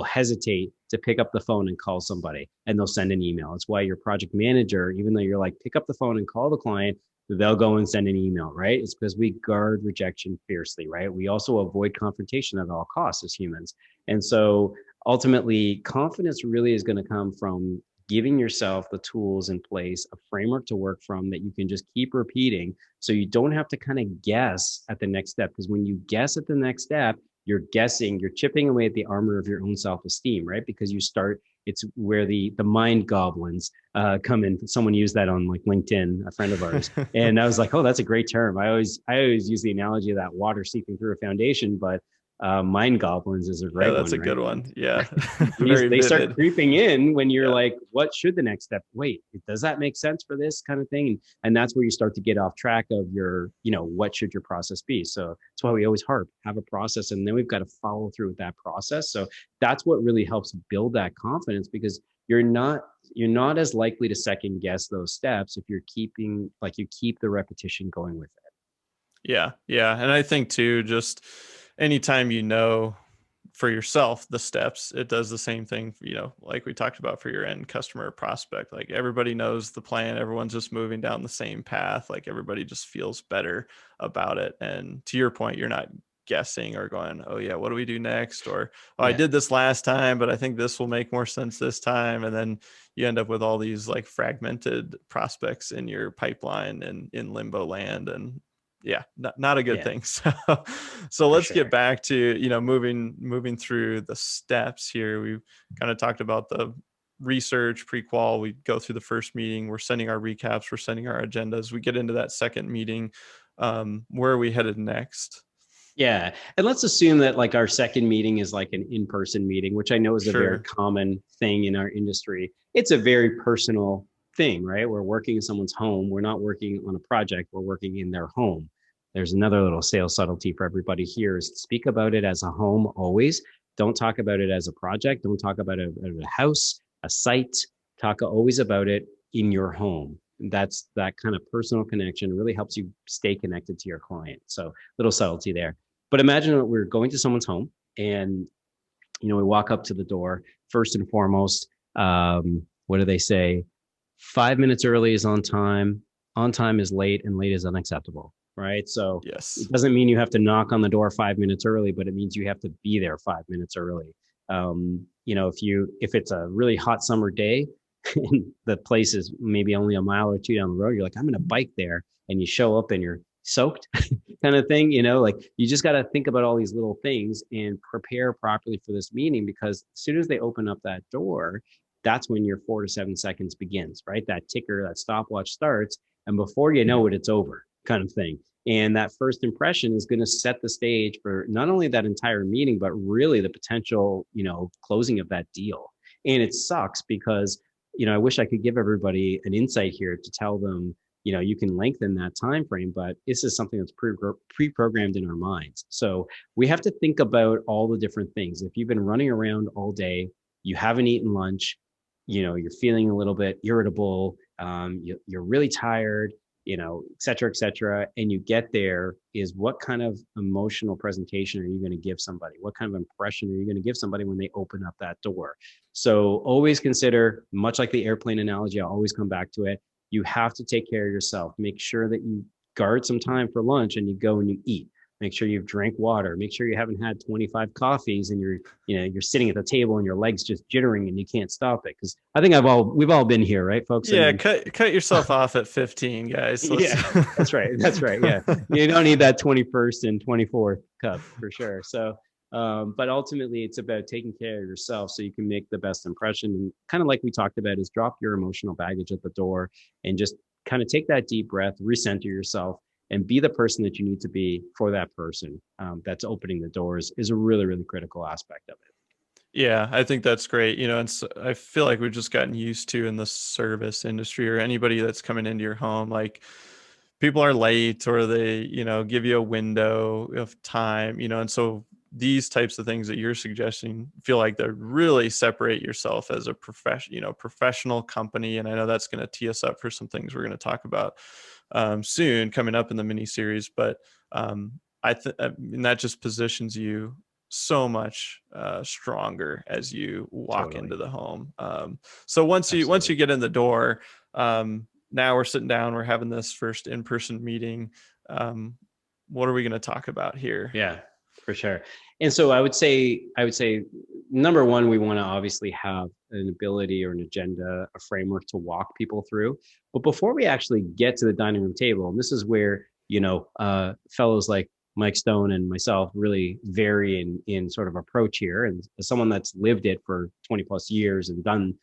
S1: hesitate to pick up the phone and call somebody, and they'll send an email. It's why your project manager, even though you're like, pick up the phone and call the client, they'll go and send an email, right? It's because we guard rejection fiercely, right? We also avoid confrontation at all costs as humans. And so ultimately, confidence really is going to come from giving yourself the tools in place, a framework to work from that you can just keep repeating, so you don't have to kind of guess at the next step. Because when you guess at the next step, you're chipping away at the armor of your own self-esteem, right? Because it's where the mind goblins come in. Someone used that on like LinkedIn, a friend of ours. And I was like, oh, that's a great term. I always use the analogy of that water seeping through a foundation, but mind goblins is a great one.
S2: That's a good one. Yeah.
S1: They start creeping in when you're like, what should the next step? Wait, does that make sense for this kind of thing? And that's where you start to get off track of your, what should your process be? So that's why we always have a process, and then we've got to follow through with that process. So that's what really helps build that confidence, because you're not as likely to second guess those steps if you keep the repetition going with it.
S2: Yeah. Yeah. And I think too, just anytime for yourself the steps, it does the same thing, like we talked about for your end customer or prospect. Like, everybody knows the plan, everyone's just moving down the same path, like everybody just feels better about it. And to your point, you're not guessing or going, oh yeah, what do we do next? Or, oh, I
S1: Yeah.
S2: did this last time, but I think this will make more sense this time. And then you end up with all these like fragmented prospects in your pipeline and in limbo land. And yeah, not a good
S1: Yeah,
S2: thing. So
S1: for
S2: let's get
S1: sure.
S2: back to, you know, moving through the steps here. We kind of talked about the research, pre-qual. We go through the first meeting, we're sending our recaps, we're sending our agendas. We get into that second meeting. Where are we headed next?
S1: Yeah. And let's assume that like our second meeting is like an in-person meeting, which I know is a very
S2: Sure.
S1: common thing in our industry. It's a very personal thing, right? We're working in someone's home. We're not working on a project. We're working in their home. There's another little sales subtlety for everybody here is speak about it as a home always. Don't talk about it as a project. Don't talk about it as a house, a site. Talk always about it in your home. That's that kind of personal connection really helps you stay connected to your client. So little subtlety there. But imagine that we're going to someone's home and we walk up to the door. First and foremost, what do they say? 5 minutes early is on time is late, and late is unacceptable. Right. So it
S2: Yes.
S1: doesn't mean you have to knock on the door 5 minutes early, but it means you have to be there 5 minutes early. If it's a really hot summer day and the place is maybe only a mile or two down the road, you're like, I'm going to bike there, and you show up and you're soaked kind of thing, like you just got to think about all these little things and prepare properly for this meeting, because as soon as they open up that door, that's when your 4 to 7 seconds begins, right? That ticker, that stopwatch starts, and before you know it, it's over kind of thing. And that first impression is going to set the stage for not only that entire meeting, but really the potential, closing of that deal. And it sucks because, I wish I could give everybody an insight here to tell them, you can lengthen that time frame, but this is something that's pre-programmed in our minds. So we have to think about all the different things. If you've been running around all day, you haven't eaten lunch, you're feeling a little bit irritable, you're really tired, et cetera, and you get there, is what kind of emotional presentation are you going to give somebody? What kind of impression are you going to give somebody when they open up that door? So always consider, much like the airplane analogy, I'll always come back to it. You have to take care of yourself. Make sure that you guard some time for lunch and you go and you eat. Make sure you've drank water. Make sure you haven't had 25 coffees and you're sitting at the table and your legs just jittering and you can't stop it. Because I think we've all been here, right, folks? I
S2: Yeah,
S1: mean,
S2: cut yourself off at 15, guys. Let's
S1: yeah, that's right. That's right. Yeah. You don't need that 21st and 24th cup for sure. So, but ultimately it's about taking care of yourself so you can make the best impression. And kind of like we talked about is drop your emotional baggage at the door and just kind of take that deep breath, recenter yourself, and be the person that you need to be for that person that's opening the doors is a really, really critical aspect of it.
S2: Yeah, I think that's great. And so I feel like we've just gotten used to in the service industry or anybody that's coming into your home, like people are late or they, give you a window of time, and so these types of things that you're suggesting feel like they really separate yourself as a professional company. And I know that's going to tee us up for some things we're going to talk about soon coming up in the mini series. But I mean, that just positions you so much stronger as you walk
S1: Totally.
S2: into the home. So once you
S1: Absolutely.
S2: get in the door, now we're sitting down, we're having this first in-person meeting. What are we going to talk about here?
S1: Yeah, for sure. And so I would say number one, we want to obviously have an ability or an agenda, a framework to walk people through. But before we actually get to the dining room table, and this is where, fellows like Mike Stone and myself really vary in sort of approach here. And as someone that's lived it for 20 plus years and done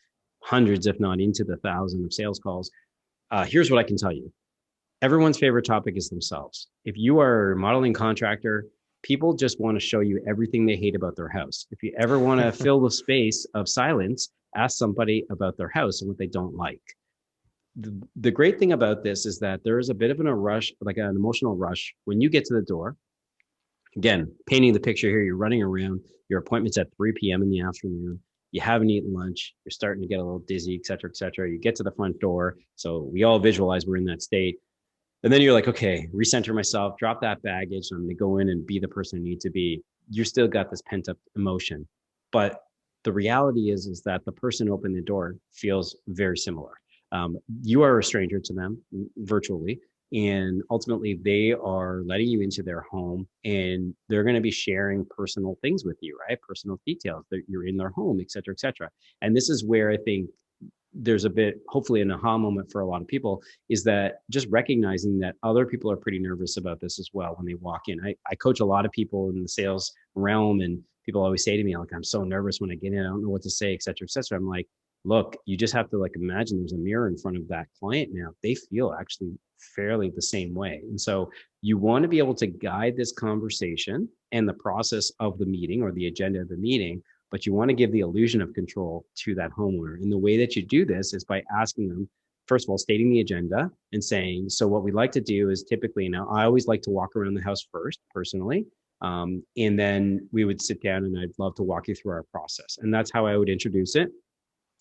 S1: hundreds, if not into the thousand of sales calls, here's what I can tell you. Everyone's favorite topic is themselves. If you are a modeling contractor, people just want to show you everything they hate about their house. If you ever want to fill the space of silence, ask somebody about their house and what they don't like. The great thing about this is that there is a bit of a rush, like an emotional rush, when you get to the door. Again, painting the picture here, you're running around, your appointment's at 3 p.m. in the afternoon. You haven't eaten lunch. You're starting to get a little dizzy, et cetera, et cetera. You get to the front door. So we all visualize we're in that state. And then you're like, okay, recenter myself, drop that baggage. I'm going to go in and be the person I need to be. You still got this pent up emotion. But the reality is that the person opening the door feels very similar. You are a stranger to them virtually. And ultimately, they are letting you into their home, and they're going to be sharing personal things with you, right? Personal details that you're in their home, et cetera, et cetera. And this is where I think there's a bit, hopefully an aha moment for a lot of people, is that just recognizing that other people are pretty nervous about this as well when they walk in. I coach a lot of people in the sales realm, and people always say to me, like, I'm so nervous when I get in, I don't know what to say, et cetera, et cetera. I'm like, look, you just have to like imagine there's a mirror in front of that client now. They feel actually fairly the same way. And so you want to be able to guide this conversation and the process of the meeting or the agenda of the meeting, but you want to give the illusion of control to that homeowner. And the way that you do this is by asking them, first of all, stating the agenda and saying, so what we like to do is typically, now I always like to walk around the house first personally. And then we would sit down and I'd love to walk you through our process. And that's how I would introduce it.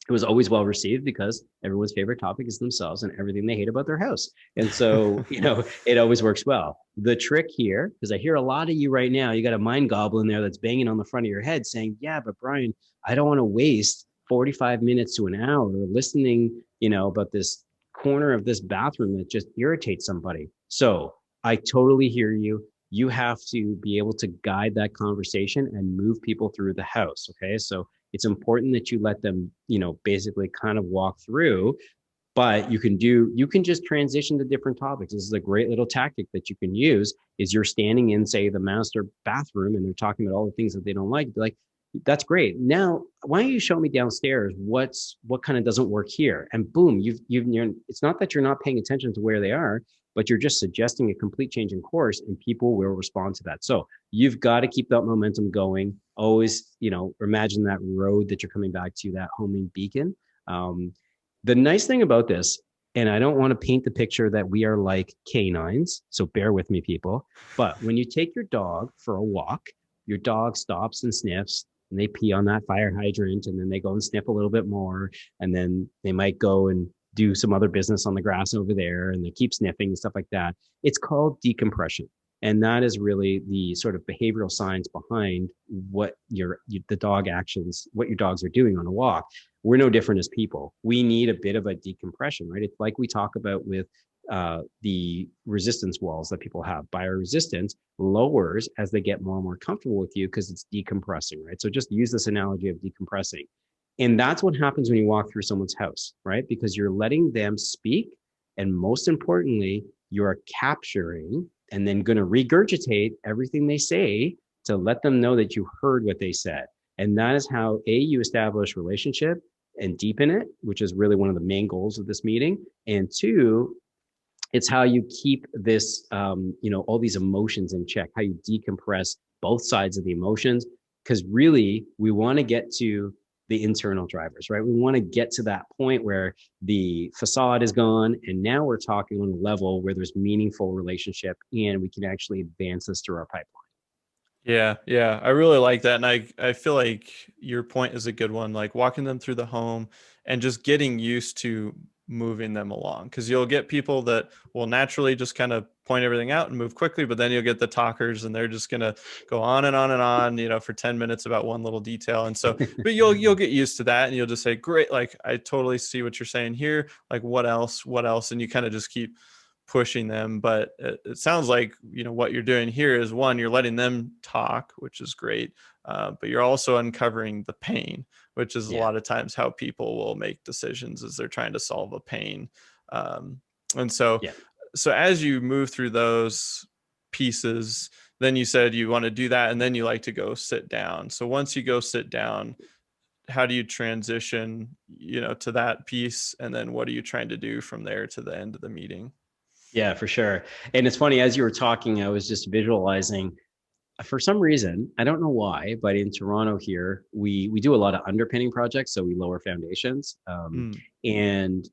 S1: It was always well received because everyone's favorite topic is themselves and everything they hate about their house. And so, it always works well. The trick here, because I hear a lot of you right now, you got a mind goblin there that's banging on the front of your head saying, yeah, but Bryan, I don't want to waste 45 minutes to an hour listening, about this corner of this bathroom that just irritates somebody. So I totally hear you. You have to be able to guide that conversation and move people through the house. Okay. So it's important that you let them, basically kind of walk through, but you can just transition to different topics. This is a great little tactic that you can use. Is you're standing in, say, the master bathroom and they're talking about all the things that they don't like. Be like, that's great. Now, why don't you show me downstairs what kind of doesn't work here? And boom, it's not that you're not paying attention to where they are, but you're just suggesting a complete change in course, and people will respond to that. So you've got to keep that momentum going. Always, imagine that road that you're coming back to, that homing beacon. The nice thing about this, and I don't want to paint the picture that we are like canines, so bear with me, people. But when you take your dog for a walk, your dog stops and sniffs, and they pee on that fire hydrant, and then they go and sniff a little bit more, and then they might go and do some other business on the grass over there, and they keep sniffing and stuff like that. It's called decompression. And that is really the sort of behavioral science behind what the dog actions, what your dogs are doing on a walk. We're no different as people. We need a bit of a decompression, right? It's like we talk about with the resistance walls that people have. Bioresistance lowers as they get more and more comfortable with you because it's decompressing, right? So just use this analogy of decompressing. And that's what happens when you walk through someone's house, right? Because you're letting them speak. And most importantly, you're capturing and then going to regurgitate everything they say to let them know that you heard what they said. And that is how, you establish relationship and deepen it, which is really one of the main goals of this meeting. And two, it's how you keep this, all these emotions in check, how you decompress both sides of the emotions. Because really, we want to get to the internal drivers, right? We want to get to that point where the facade is gone. And now we're talking on a level where there's meaningful relationship and we can actually advance this through our pipeline.
S2: Yeah. I really like that. And I feel like your point is a good one, like walking them through the home and just getting used to moving them along. Because you'll get people that will naturally just kind of point everything out and move quickly, but then you'll get the talkers and they're just going to go on and on and on, for 10 minutes about one little detail. And so, but you'll get used to that and you'll just say, great, like, I totally see what you're saying here. Like, what else? And you kind of just keep pushing them. But it sounds like, what you're doing here is, one, you're letting them talk, which is great. But you're also uncovering the pain, which is a lot of times how people will make decisions, as they're trying to solve a pain. And so as you move through those pieces, then you said you want to do that, and then you like to go sit down. So once you go sit down, how do you transition, to that piece? And then what are you trying to do from there to the end of the meeting?
S1: Yeah, for sure. And it's funny, as you were talking, I was just visualizing, for some reason, I don't know why, but in Toronto here, we do a lot of underpinning projects. So we lower foundations. And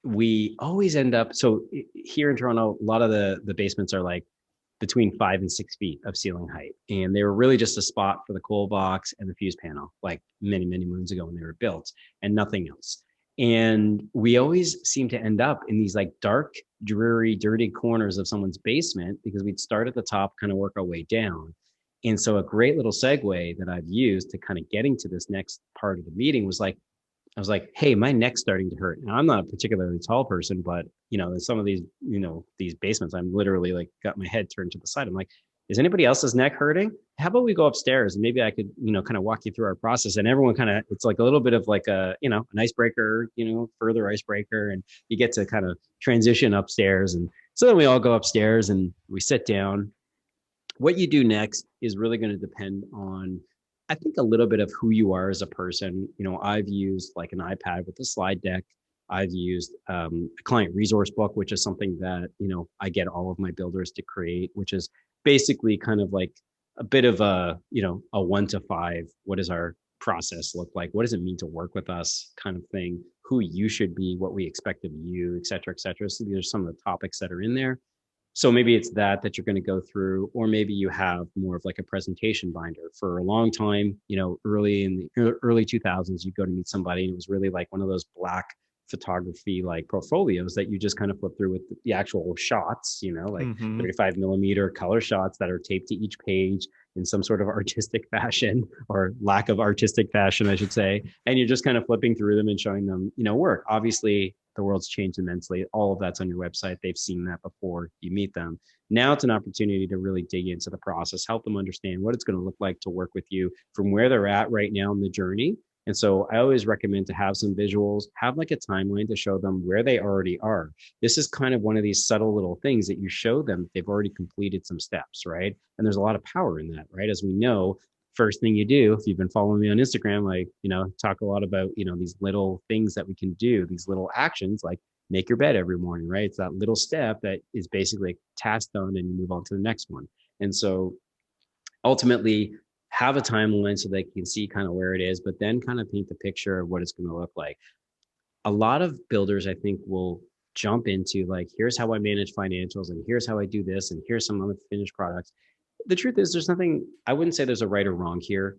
S1: we always end up, so here in Toronto, a lot of the basements are like between 5 and 6 feet of ceiling height. And they were really just a spot for the coal box and the fuse panel, like many, many moons ago when they were built, and nothing else. And we always seem to end up in these like dark, dreary, dirty corners of someone's basement because we'd start at the top, kind of work our way down. And so a great little segue that I've used to kind of getting to this next part of the meeting was like, I was like, hey, my neck's starting to hurt. And I'm not a particularly tall person, but in some of these, these basements, I'm literally like got my head turned to the side. I'm like, is anybody else's neck hurting? How about we go upstairs and maybe I could, kind of walk you through our process. And everyone kind of, it's like a little bit of like an icebreaker, further icebreaker. And you get to kind of transition upstairs. And so then we all go upstairs and we sit down. What you do next is really going to depend on, I think, a little bit of who you are as a person. I've used like an iPad with a slide deck. I've used a client resource book, which is something that, I get all of my builders to create, which is basically kind of like a bit of a 1 to 5. What does our process look like? What does it mean to work with us kind of thing? Who you should be, what we expect of you, et cetera, et cetera. So these are some of the topics that are in there. So maybe it's that you're going to go through, or maybe you have more of like a presentation binder. For a long time, early in the early 2000s, you go to meet somebody and it was really like one of those black photography like portfolios that you just kind of flip through with the actual shots, like 35 millimeter color shots that are taped to each page in some sort of artistic fashion, or lack of artistic fashion, I should say. And you're just kind of flipping through them and showing them, work. Obviously, the world's changed immensely. All of that's on your website. They've seen that before you meet them. Now it's an opportunity to really dig into the process, help them understand what it's going to look like to work with you from where they're at right now in the journey. And so I always recommend to have some visuals, have like a timeline to show them where they already are. This is kind of one of these subtle little things that you show them they've already completed some steps, right? And there's a lot of power in that, right? As we know, first thing you do, if you've been following me on Instagram, I, talk a lot about, these little things that we can do, these little actions, like make your bed every morning, right? It's that little step that is basically a task done and you move on to the next one. And so ultimately have a timeline so they can see kind of where it is, but then kind of paint the picture of what it's going to look like. A lot of builders, I think, will jump into like, here's how I manage financials and here's how I do this. And here's some of the finished products. The truth is there's nothing, I wouldn't say there's a right or wrong here.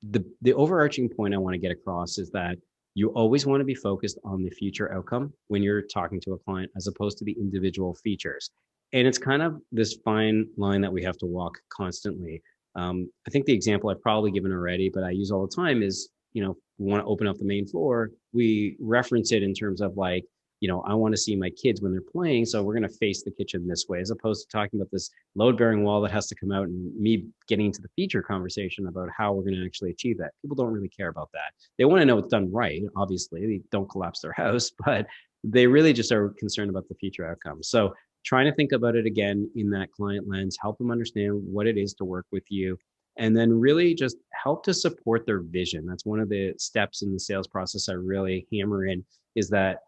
S1: The overarching point I want to get across is that you always want to be focused on the future outcome when you're talking to a client, as opposed to the individual features. And it's kind of this fine line that we have to walk constantly. I think the example I've probably given already, but I use all the time is, we want to open up the main floor. We reference it in terms of like, I want to see my kids when they're playing. So we're going to face the kitchen this way, as opposed to talking about this load bearing wall that has to come out and me getting into the feature conversation about how we're going to actually achieve that. People don't really care about that. They want to know it's done right. Obviously, they don't collapse their house, but they really just are concerned about the future outcome. So trying to think about it again in that client lens, help them understand what it is to work with you, and then really just help to support their vision. That's one of the steps in the sales process I really hammer in, is that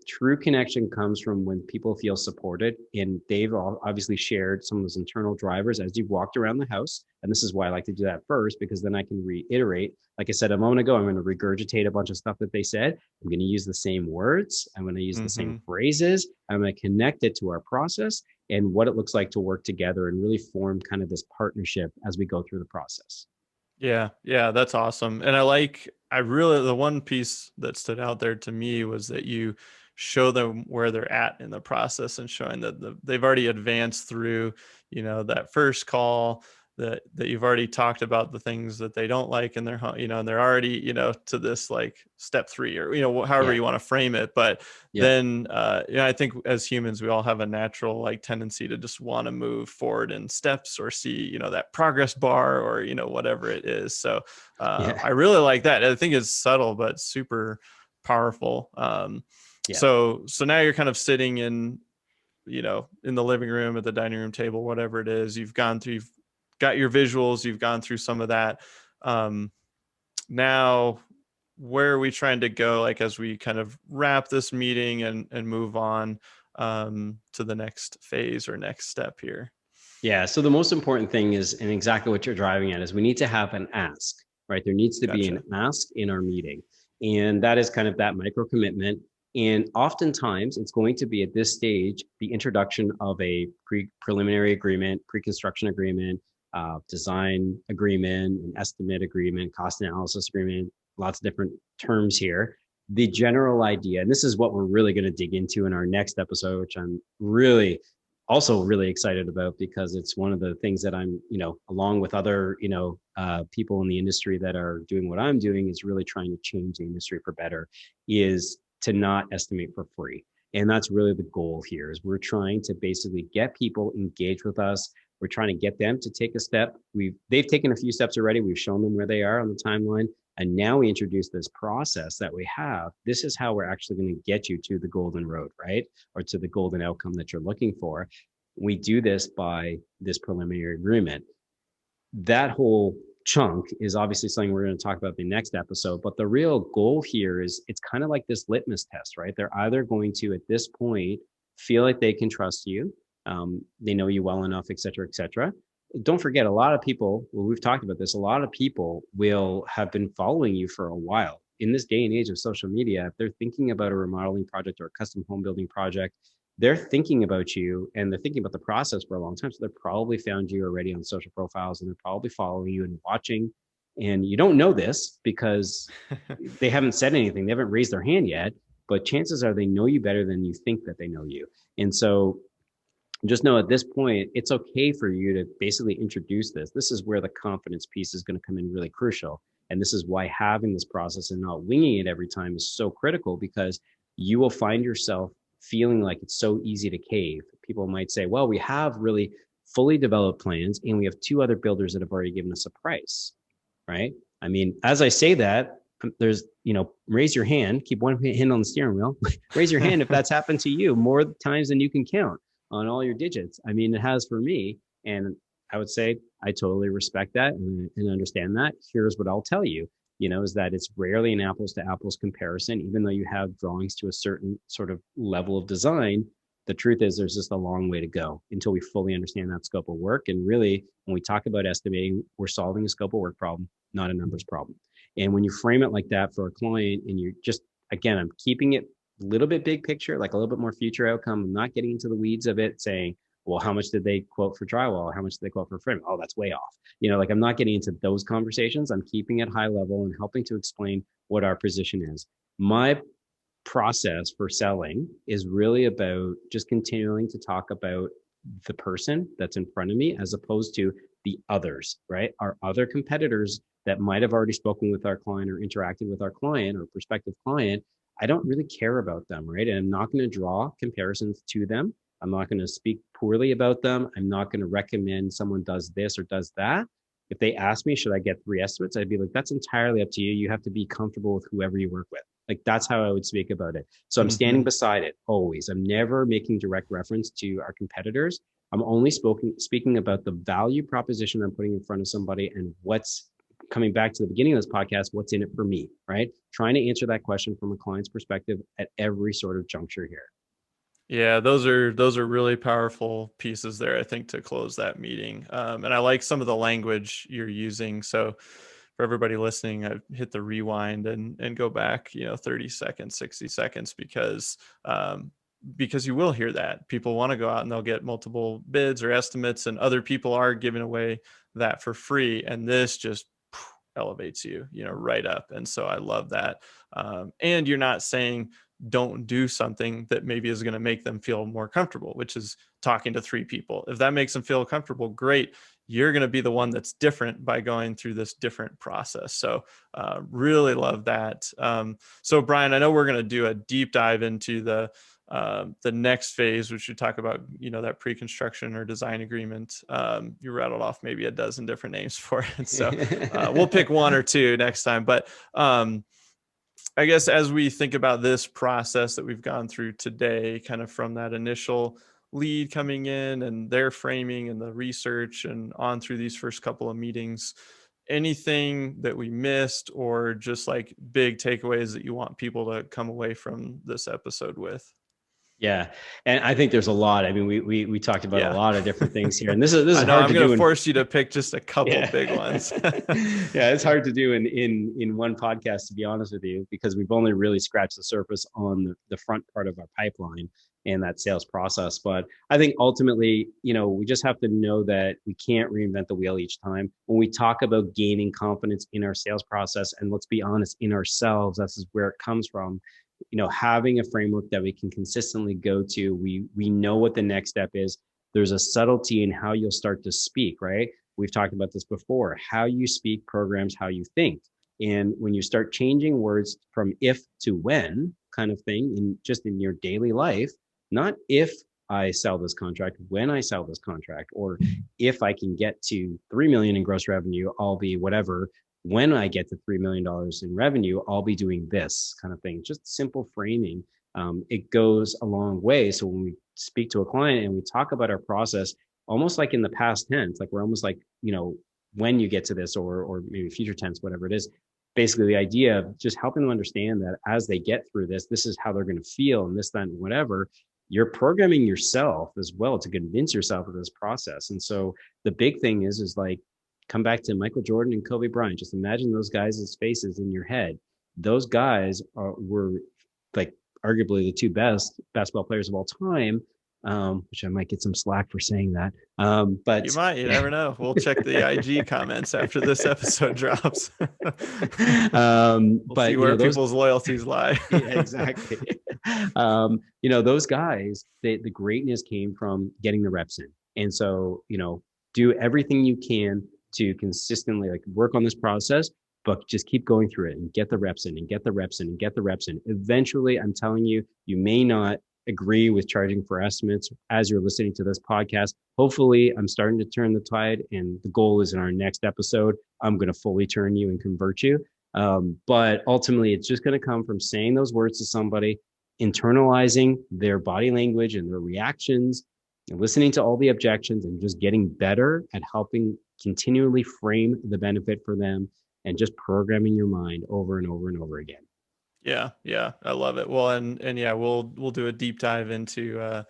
S1: true connection comes from when people feel supported. And they've obviously shared some of those internal drivers as you've walked around the house. And this is why I like to do that first, because then I can reiterate. Like I said a moment ago, I'm going to regurgitate a bunch of stuff that they said. I'm going to use the same words. I'm going to use the same phrases. I'm going to connect it to our process and what it looks like to work together and really form kind of this partnership as we go through the process.
S2: Yeah, that's awesome. And the one piece that stood out there to me was that you show them where they're at in the process, and showing that they've already advanced through, that first call, that you've already talked about the things that they don't like in their home, and they're already, to this like step 3, or, however you want to frame it. But then, I think as humans, we all have a natural like tendency to just want to move forward in steps, or see, that progress bar, or, whatever it is. So I really like that. I think it's subtle, but super powerful. So now you're kind of sitting in, in the living room, at the dining room table, whatever it is, you've got your visuals, you've gone through some of that. Now, where are we trying to go, like, as we kind of wrap this meeting and move on to the next phase or next step here?
S1: Yeah. So the most important thing is, and exactly what you're driving at, is we need to have an ask, right? There needs to be an ask in our meeting. And that is kind of that micro commitment. And oftentimes it's going to be at this stage, the introduction of a preliminary agreement, pre-construction agreement, design agreement, an estimate agreement, cost analysis agreement, lots of different terms here. The general idea, and this is what we're really going to dig into in our next episode, which I'm really also really excited about, because it's one of the things that I'm, along with other, people in the industry that are doing what I'm doing, is really trying to change the industry for better, is to not estimate for free. And that's really the goal here, is we're trying to basically get people engaged with us. We're trying to get them to take a step. They've taken a few steps already. We've shown them where they are on the timeline. And now we introduce this process that we have. This is how we're actually going to get you to the golden road, right? Or to the golden outcome that you're looking for. We do this by this preliminary agreement. That whole chunk is obviously something we're going to talk about in the next episode. But the real goal here is, it's kind of like this litmus test, right? They're either going to, at this point, feel like they can trust you, they know you well enough, et cetera, et cetera. Don't forget, a lot of people, well, we've talked about this, a lot of people will have been following you for a while. In this day and age of social media, if they're thinking about a remodeling project or a custom home building project, they're thinking about you and they're thinking about the process for a long time. So they're probably found you already on social profiles, and they're probably following you and watching. And you don't know this because they haven't said anything. They haven't raised their hand yet, but chances are they know you better than you think that they know you. And so just know, at this point, it's okay for you to basically introduce this. This is where the confidence piece is going to come in really crucial. And this is why having this process and not winging it every time is so critical, because you will find yourself feeling like it's so easy to cave. People might say, well, we have really fully developed plans and we have two other builders that have already given us a price, right? I mean, as I say that, there's, raise your hand, keep one hand on the steering wheel, raise your hand if that's happened to you more times than you can count on all your digits. I mean, it has for me. And I would say I totally respect that and understand that. Here's what I'll tell you, is that it's rarely an apples to apples comparison. Even though you have drawings to a certain sort of level of design, the truth is there's just a long way to go until we fully understand that scope of work. And really, when we talk about estimating, we're solving a scope of work problem, not a numbers problem. And when you frame it like that for a client, and you're just, again, I'm keeping it a little bit big picture, like a little bit more future outcome. I'm not getting into the weeds of it, saying, well, how much did they quote for drywall? How much did they quote for frame? Oh, that's way off. Like, I'm not getting into those conversations. I'm keeping it high level and helping to explain what our position is. My process for selling is really about just continuing to talk about the person that's in front of me, as opposed to the others, right? Our other competitors that might have already spoken with our client or interacted with our client or prospective client. I don't really care about them, right? And I'm not going to draw comparisons to them. I'm not going to speak poorly about them. I'm not going to recommend someone does this or does that. If they ask me, should I get 3 estimates? I'd be like, that's entirely up to you. You have to be comfortable with whoever you work with. Like, that's how I would speak about it. So I'm standing beside it always. I'm never making direct reference to our competitors. I'm only speaking about the value proposition I'm putting in front of somebody, and what's coming back to the beginning of this podcast, what's in it for me, right? Trying to answer that question from a client's perspective at every sort of juncture here.
S2: Yeah, those are really powerful pieces there, I think, to close that meeting. And I like some of the language you're using. So for everybody listening, I hit the rewind and go back, 30 seconds, 60 seconds, because you will hear that. People want to go out and they'll get multiple bids or estimates, and other people are giving away that for free. And this just elevates you, right up. And so I love that. And you're not saying don't do something that maybe is going to make them feel more comfortable, which is talking to 3 people. If that makes them feel comfortable, great. You're going to be the one that's different by going through this different process. So really love that. So Bryan, I know we're going to do a deep dive into the next phase, which we talk about, that pre-construction or design agreement. You rattled off maybe a dozen different names for it. So we'll pick 1 or 2 next time. But I guess as we think about this process that we've gone through today, kind of from that initial lead coming in and their framing and the research and on through these first couple of meetings, anything that we missed, or just like big takeaways that you want people to come away from this episode with?
S1: Yeah. And I think there's a lot. I mean, we talked about a lot of different things here, and this is
S2: I know,
S1: hard
S2: I'm
S1: to
S2: going
S1: do.
S2: to force you to pick just a couple big ones.
S1: Yeah. It's hard to do in one podcast, to be honest with you, because we've only really scratched the surface on the front part of our pipeline and that sales process. But I think ultimately, we just have to know that we can't reinvent the wheel each time. When we talk about gaining confidence in our sales process, and let's be honest, in ourselves, that's where it comes from. Having a framework that we can consistently go to, we know what the next step is. There's a subtlety in how you'll start to speak, right? We've talked about this before. How you speak programs how you think. And when you start changing words from if to when kind of thing in just in your daily life, not if I sell this contract, when I sell this contract, or if I can get to 3 million in gross revenue, I'll be whatever. When I get to $3 million in revenue, I'll be doing this kind of thing. Just simple framing. It goes a long way. So when we speak to a client and we talk about our process, almost like in the past tense, like we're almost like, when you get to this, or maybe future tense, whatever it is, basically the idea of just helping them understand that as they get through this is how they're going to feel, and this, then, whatever. You're programming yourself as well to convince yourself of this process. And so the big thing is like, come back to Michael Jordan and Kobe Bryant. Just imagine those guys' faces in your head. Those guys were like arguably the two best basketball players of all time, which I might get some slack for saying that. But
S2: you never know. We'll check the IG comments after this episode drops. We'll
S1: but
S2: see where people's loyalties lie.
S1: Yeah, exactly. Those guys, the greatness came from getting the reps in. And so, do everything you can to consistently like work on this process, but just keep going through it and get the reps in and get the reps in and get the reps in. Eventually, I'm telling you, you may not agree with charging for estimates as you're listening to this podcast. Hopefully, I'm starting to turn the tide, and the goal is in our next episode, I'm going to fully turn you and convert you. But ultimately, it's just going to come from saying those words to somebody, internalizing their body language and their reactions, and listening to all the objections, and just getting better at helping continually frame the benefit for them, and just programming your mind over and over and over again.
S2: Yeah, I love it. Well, and yeah, we'll do a deep dive into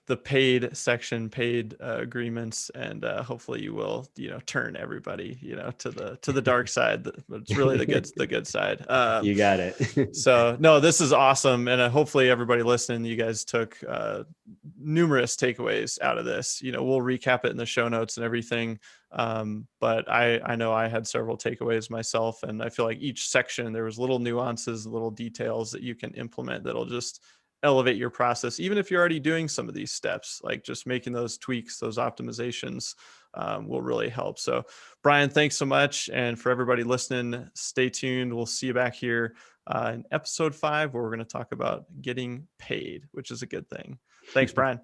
S2: the paid section, paid agreements, and hopefully you will, turn everybody, to the dark side. But it's really the good side.
S1: You got it.
S2: So no, this is awesome, and hopefully everybody listening, you guys took numerous takeaways out of this. We'll recap it in the show notes and everything. But I know I had several takeaways myself, and I feel like each section there was little nuances, little details that you can implement that'll just elevate your process, even if you're already doing some of these steps. Like just making those tweaks, those optimizations will really help. So Bryan, thanks so much. And for everybody listening, stay tuned. We'll see you back here in episode 5, where we're going to talk about getting paid, which is a good thing. Thanks, Bryan.